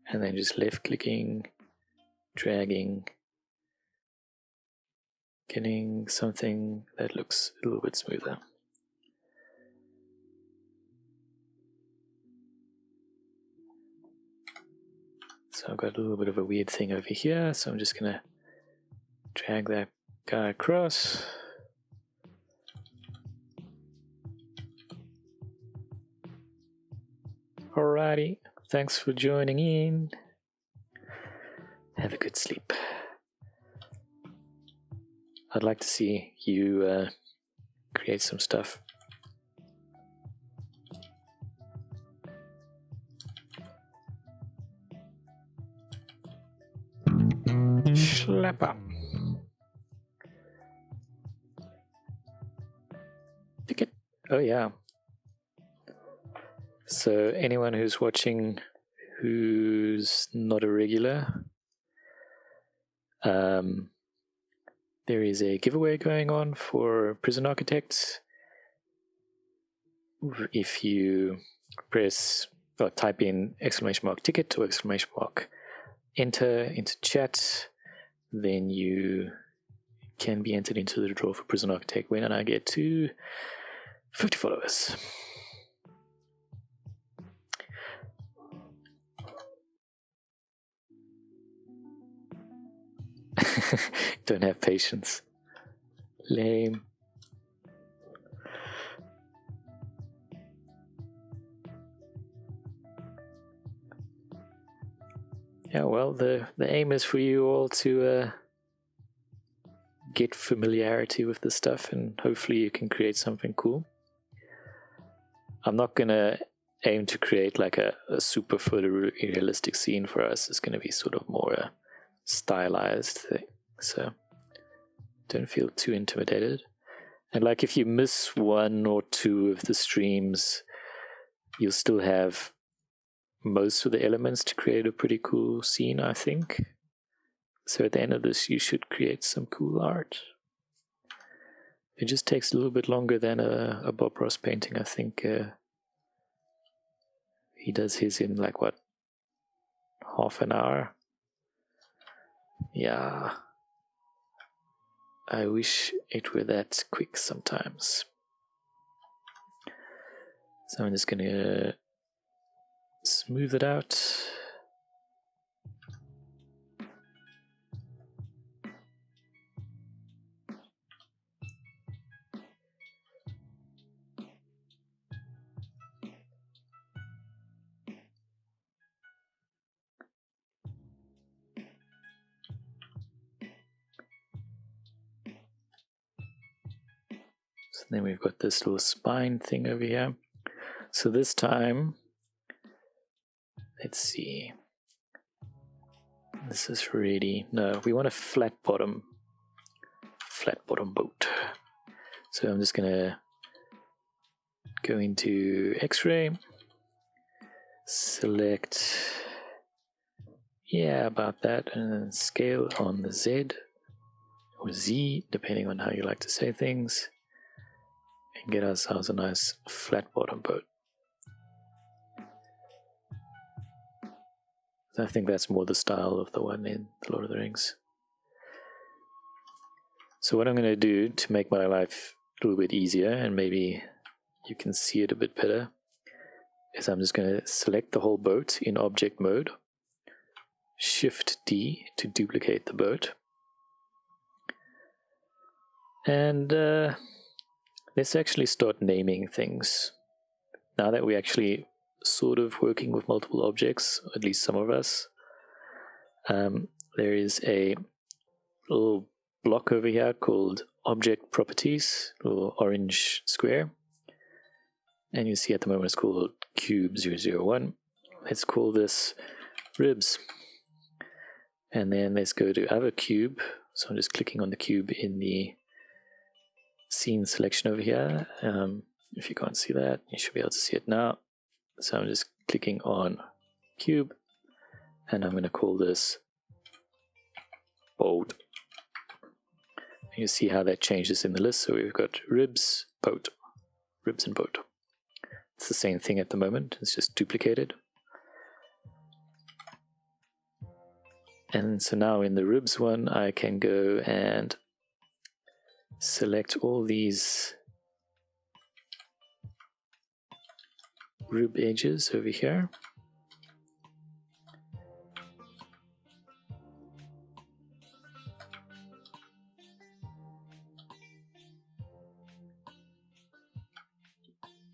and then just left clicking, dragging, getting something that looks a little bit smoother. So I've got a little bit of a weird thing over here, so I'm just going to drag that guy across. Alrighty, thanks for joining in. Have a good sleep. I'd like to see you create some stuff. Slapper. Ticket. Oh yeah. So anyone who's watching who's not a regular, there is a giveaway going on for Prison Architects. If you press or type in !ticket or enter into chat, then you can be entered into the draw for Prison Architect when I get to 50 followers. Don't have patience. Lame. Yeah, well, the aim is for you all to get familiarity with the stuff, and hopefully you can create something cool. I'm not going to aim to create like a super photorealistic scene for us. It's going to be sort of more a stylized thing, so don't feel too intimidated. And like if you miss one or two of the streams, you'll still have most of the elements to create a pretty cool scene, I think. So at the end of this, you should create some cool art. It just takes a little bit longer than a Bob Ross painting. I think he does his in like, what, half an hour? Yeah. I wish it were that quick sometimes. So I'm just going to smooth it out. So then we've got this little spine thing over here. So this time, let's see. This is really, no, we want a flat bottom boat. So I'm just going to go into X-ray, select, yeah, about that, and then scale on the Z or Z, depending on how you like to say things, and get ourselves a nice flat bottom boat. I think that's more the style of the one in The Lord of the Rings. So what I'm going to do to make my life a little bit easier, and maybe you can see it a bit better, is I'm just going to select the whole boat in object mode, Shift D to duplicate the boat, and let's actually start naming things. Now that we're actually sort of working with multiple objects, at least some of us, there is a little block over here called Object Properties, little orange square, and you see at the moment it's called Cube 001. Let's call this Ribs, and then let's go to Other Cube. So I'm just clicking on the cube in the scene selection over here. If you can't see that, you should be able to see it now. So I'm just clicking on cube, and I'm going to call this boat. You see how that changes in the list. So we've got ribs, boat, ribs and boat. It's the same thing at the moment. It's just duplicated. And so now in the ribs one, I can go and select all these rib edges over here.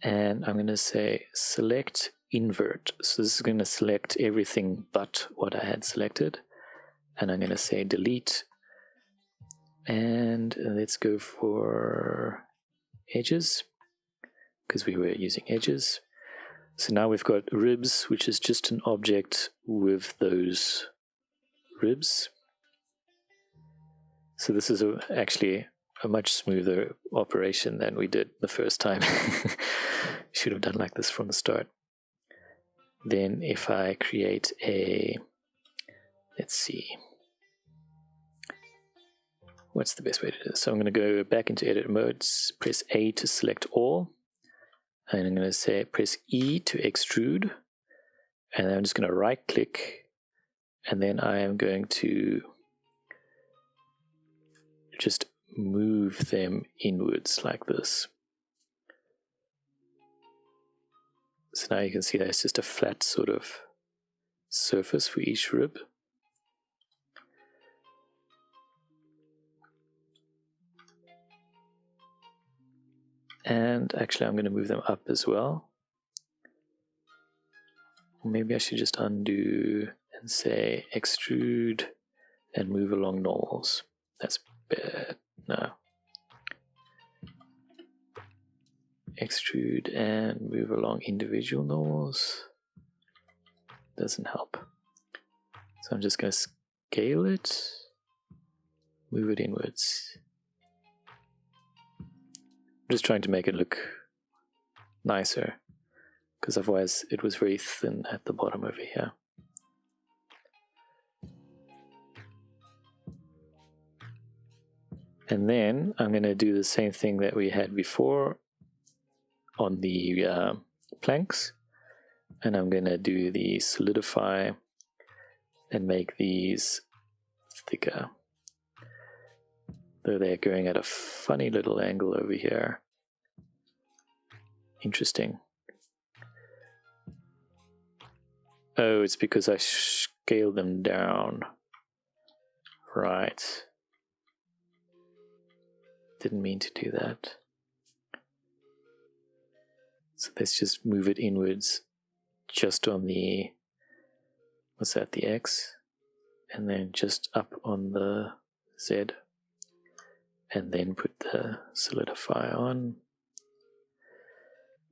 And I'm going to say select invert. So this is going to select everything but what I had selected. And I'm going to say delete. And let's go for edges, because we were using edges. So now we've got ribs, which is just an object with those ribs. So this is actually a much smoother operation than we did the first time. Should have done like this from the start. Then if I create a, let's see, what's the best way to do this? So I'm going to go back into edit modes, press A to select all, and I'm going to say press E to extrude, and I'm just going to right click, and then I am going to just move them inwards like this. So now you can see that it's just a flat sort of surface for each rib. And actually I'm going to move them up as well. Maybe I should just undo and say extrude and move along normals. That's bad. No. Extrude and move along individual normals. Doesn't help. So I'm just going to scale it, move it inwards. I'm just trying to make it look nicer, because otherwise it was very thin at the bottom over here. And then I'm going to do the same thing that we had before on the planks, and I'm going to do the solidify and make these thicker, though they're going at a funny little angle over here. Interesting. Oh, it's because I scaled them down. Right. Didn't mean to do that. So let's just move it inwards just on the, what's that, the X, and then just up on the Z, and then put the solidify on.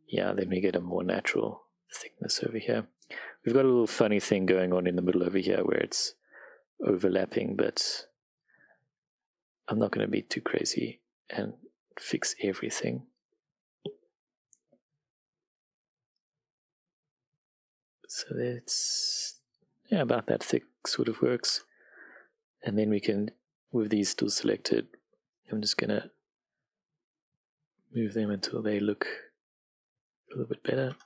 Yeah, then we get a more natural thickness over here. We've got a little funny thing going on in the middle over here where it's overlapping, but I'm not going to be too crazy and fix everything. So that's, yeah, about that thick sort of works. And then we can, with these still selected, I'm just going to move them until they look a little bit better.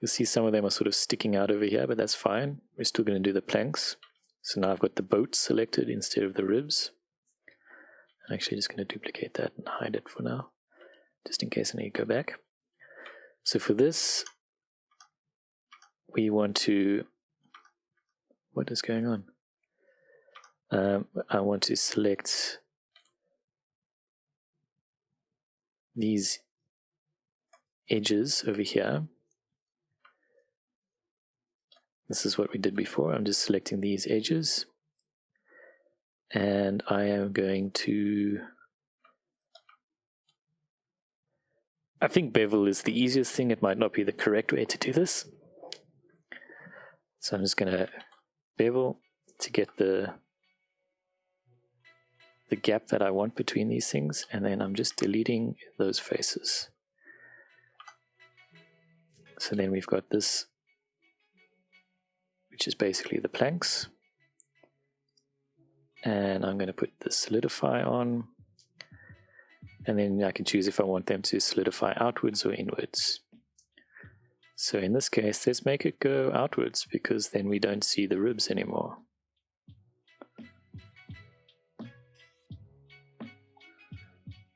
You'll see some of them are sort of sticking out over here, but that's fine. We're still going to do the planks. So now I've got the boat selected instead of the ribs. I'm actually just going to duplicate that and hide it for now, just in case I need to go back. So for this, we want to, what is going on? I want to select these edges over here. This is what we did before. I'm just selecting these edges. And I am going to, I think bevel is the easiest thing. It might not be the correct way to do this. So I'm just going to bevel to get the gap that I want between these things, and then I'm just deleting those faces. So then we've got this, which is basically the planks. And I'm going to put the solidify on, and then I can choose if I want them to solidify outwards or inwards. So in this case, let's make it go outwards, because then we don't see the ribs anymore.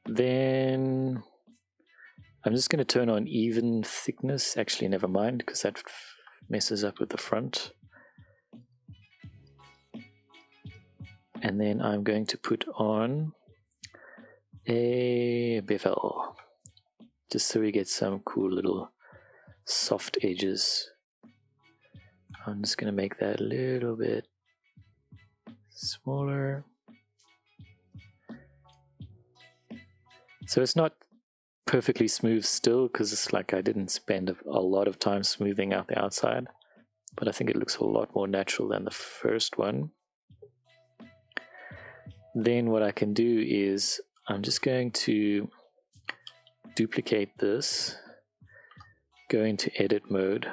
Then I'm just going to turn on even thickness. Actually, never mind, because that messes up with the front. And then I'm going to put on a bevel, just so we get some cool little soft edges. I'm just going to make that a little bit smaller. So it's not perfectly smooth still, because it's like I didn't spend a lot of time smoothing out the outside, but I think it looks a lot more natural than the first one. Then what I can do is I'm just going to duplicate this, go into edit mode.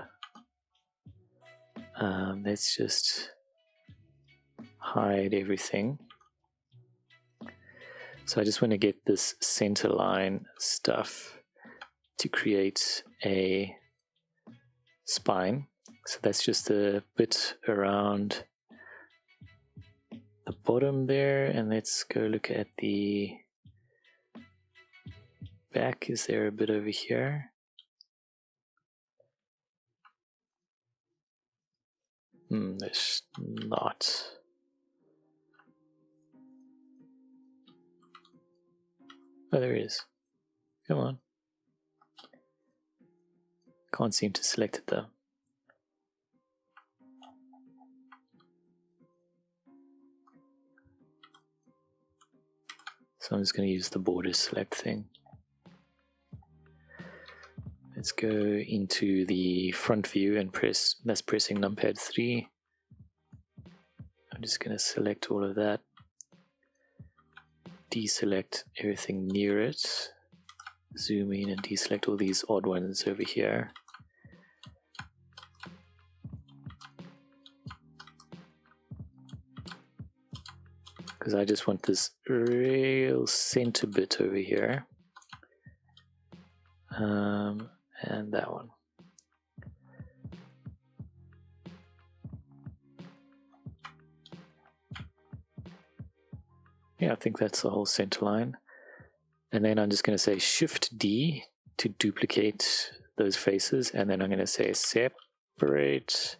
Let's just hide everything. So I just want to get this center line stuff to create a spine. So that's just a bit around the bottom there, and let's go look at the back. Is there a bit over here? There's not. Oh, there is. Come on. Can't seem to select it though. So I'm just going to use the border select thing. Let's go into the front view and press, that's pressing numpad 3. I'm just going to select all of that. Deselect everything near it. Zoom in and deselect all these odd ones over here. Because I just want this real center bit over here. And that one. Yeah, I think that's the whole center line. And then I'm just going to say Shift D to duplicate those faces. And then I'm going to say separate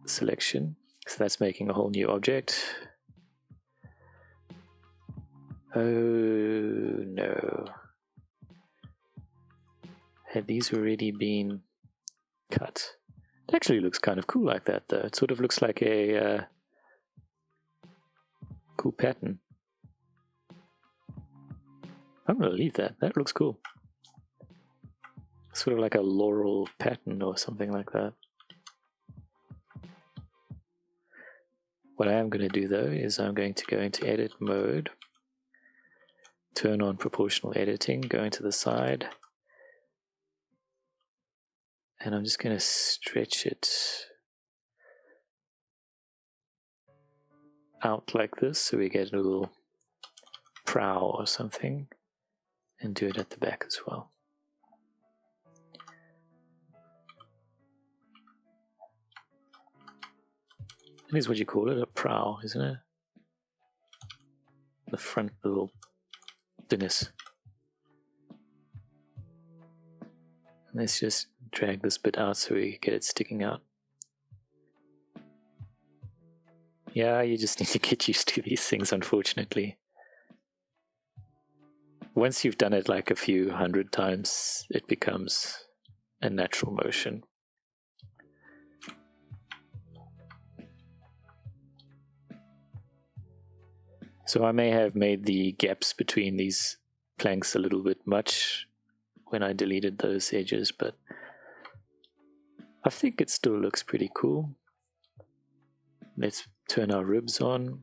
selection. So that's making a whole new object. Oh no. Had these already been cut? It actually looks kind of cool like that though. It sort of looks like a cool pattern. I'm going to leave that. That looks cool. Sort of like a laurel pattern or something like that. What I am going to do though is I'm going to go into edit mode, turn on proportional editing, go into the side, And I'm just going to stretch it out like this so we get a little prow or something, and do it at the back as well. That is what you call it, a prow, isn't it? The front little thinness. Let's just drag this bit out so we get it sticking out. Yeah, you just need to get used to these things, unfortunately. Once you've done it like a few hundred times, it becomes a natural motion. So I may have made the gaps between these planks a little bit much when I deleted those edges, but I think it still looks pretty cool. Let's turn our ribs on.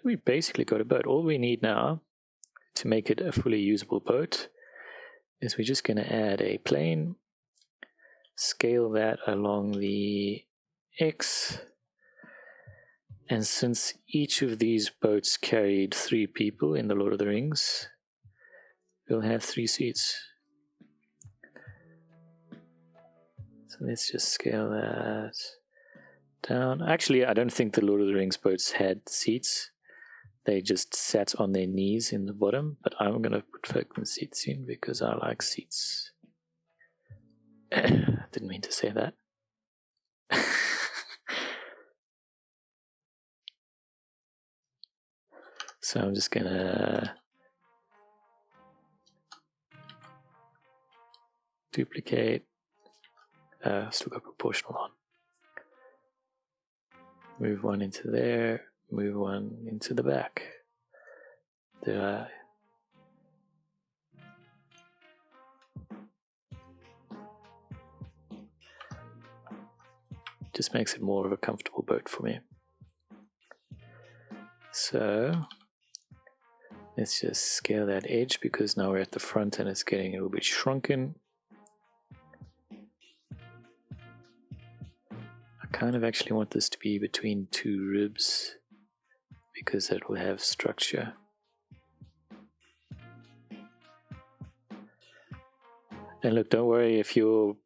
We basically got a boat. All we need now to make it a fully usable boat is we're just going to add a plane, scale that along the X, and since each of these boats carried 3 people in the Lord of the Rings, we'll have 3 seats. So let's just scale that down. Actually, I don't think the Lord of the Rings boats had seats. They just sat on their knees in the bottom, but I'm going to put Falcon seats in because I like seats. Didn't mean to say that. So I'm just going to duplicate. Still got proportional on. Move one into there. Move one into the back. There. Just makes it more of a comfortable boat for me. So let's just scale that edge because now we're at the front and it's getting a little bit shrunken. I kind of actually want this to be between 2 ribs because it will have structure. And look, don't worry if your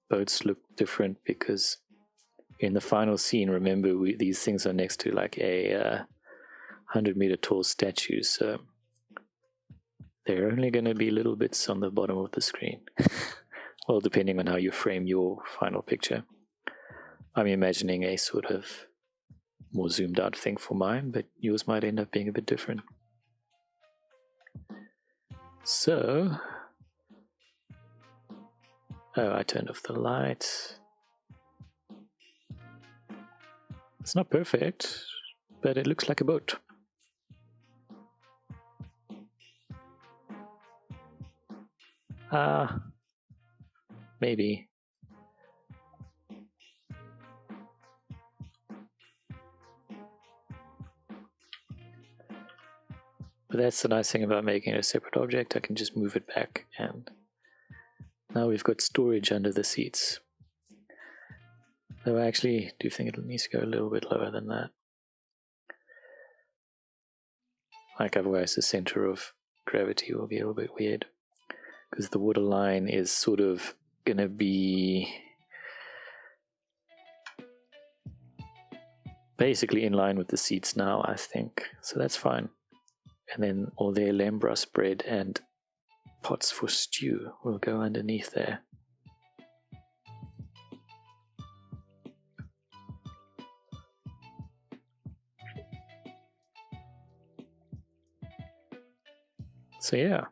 boats look different because in the final scene, remember, these things are next to like a 100-meter tall statue, so they're only going to be little bits on the bottom of the screen. Well, depending on how you frame your final picture. I'm imagining a sort of more zoomed out thing for mine, but yours might end up being a bit different. So, I turned off the light. It's not perfect, but it looks like a boat. Maybe. But that's the nice thing about making it a separate object. I can just move it back, and now we've got storage under the seats. Though I actually do think it needs to go a little bit lower than that. Like otherwise the center of gravity will be a little bit weird. Because the water line is sort of going to be basically in line with the seats now, I think. So that's fine. And then all their lambra spread and pots for stew will go underneath there. So yeah,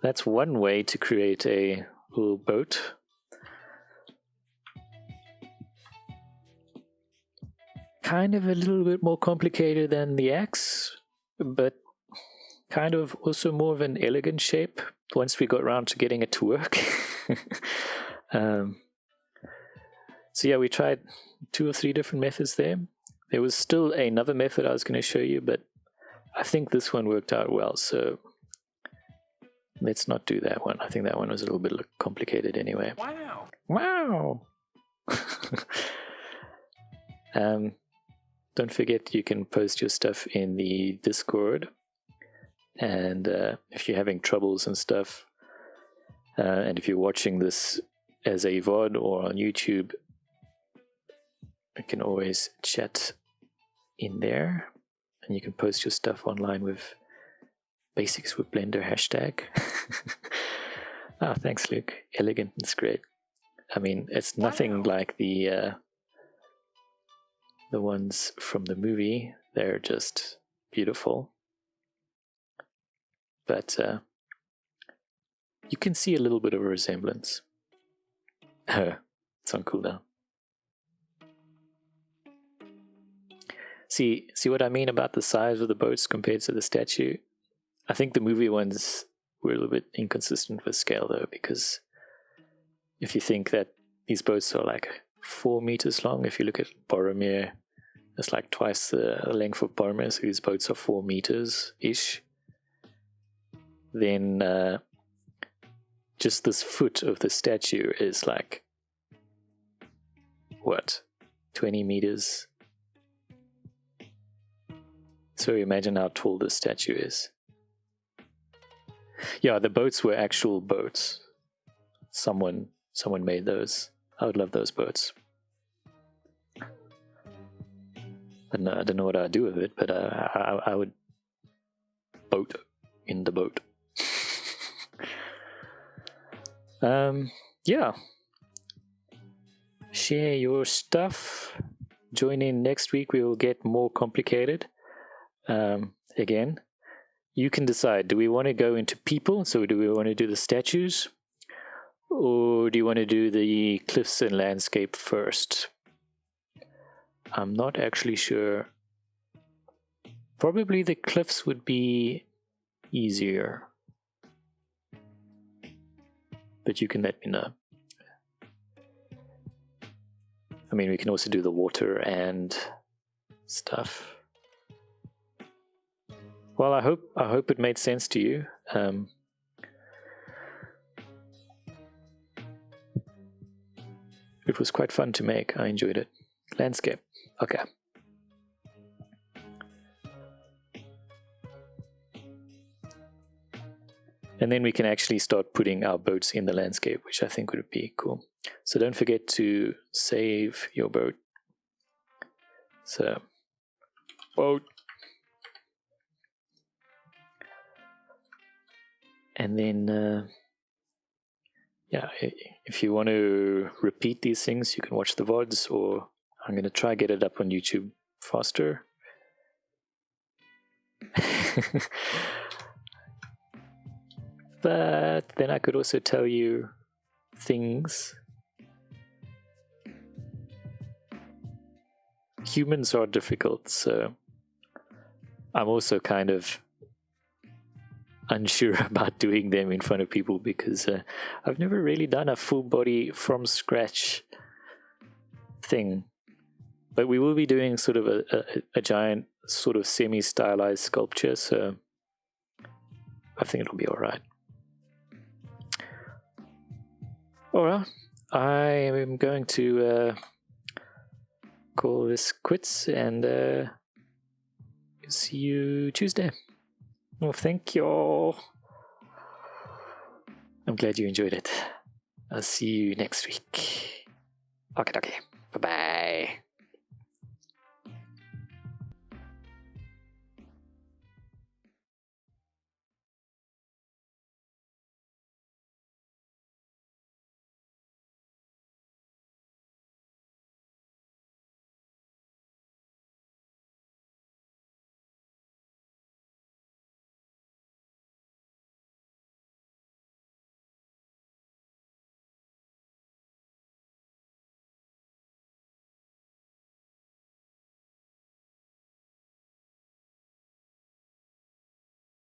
that's one way to create a little boat. Kind of a little bit more complicated than the axe, but kind of also more of an elegant shape once we got around to getting it to work. So yeah, we tried 2 or 3 different methods there. There was still another method I was going to show you, but I think this one worked out well, so let's not do that one. I think that one was a little bit complicated anyway. Wow. Wow! Don't forget you can post your stuff in the Discord, and if you're having troubles and stuff, and if you're watching this as a VOD or on YouTube, you can always chat in there, and you can post your stuff online with Basics with Blender hashtag. Thanks, Luke. Elegant, it's great. I mean, it's nothing like the ones from the movie. They're just beautiful. But you can see a little bit of a resemblance. It's on cooldown. See what I mean about the size of the boats compared to the statue? I think the movie ones were a little bit inconsistent with scale though, because if you think that these boats are like 4 meters long, if you look at Boromir, it's like twice the length of Boromir, so these boats are 4 meters-ish. Then just this foot of the statue is like, what, 20 meters? So imagine how tall this statue is. Yeah, the boats were actual boats. Someone made those. I would love those boats. But no, I don't know what I'd do with it, but I would boat in the boat. Yeah. Share your stuff. Join in next week. We will get more complicated. Again, you can decide, do we want to go into people? So do we want to do the statues? Or do you want to do the cliffs and landscape first? I'm not actually sure. Probably the cliffs would be easier. But you can let me know. I mean, we can also do the water and stuff. Well, I hope it made sense to you. It was quite fun to make. I enjoyed it. Landscape. Okay. And then we can actually start putting our boats in the landscape, which I think would be cool. So don't forget to save your boat. So, boat. And then, yeah, if you want to repeat these things, you can watch the VODs, or I'm going to try get it up on YouTube faster. But then I could also tell you things. Humans are difficult, so I'm also kind of unsure about doing them in front of people because I've never really done a full body from scratch thing. But we will be doing sort of a giant sort of semi-stylized sculpture, so I think it'll be all right. Alright, I am going to call this quits and see you Tuesday. Well, thank you. I'm glad you enjoyed it. I'll see you next week. Okay. Bye-bye.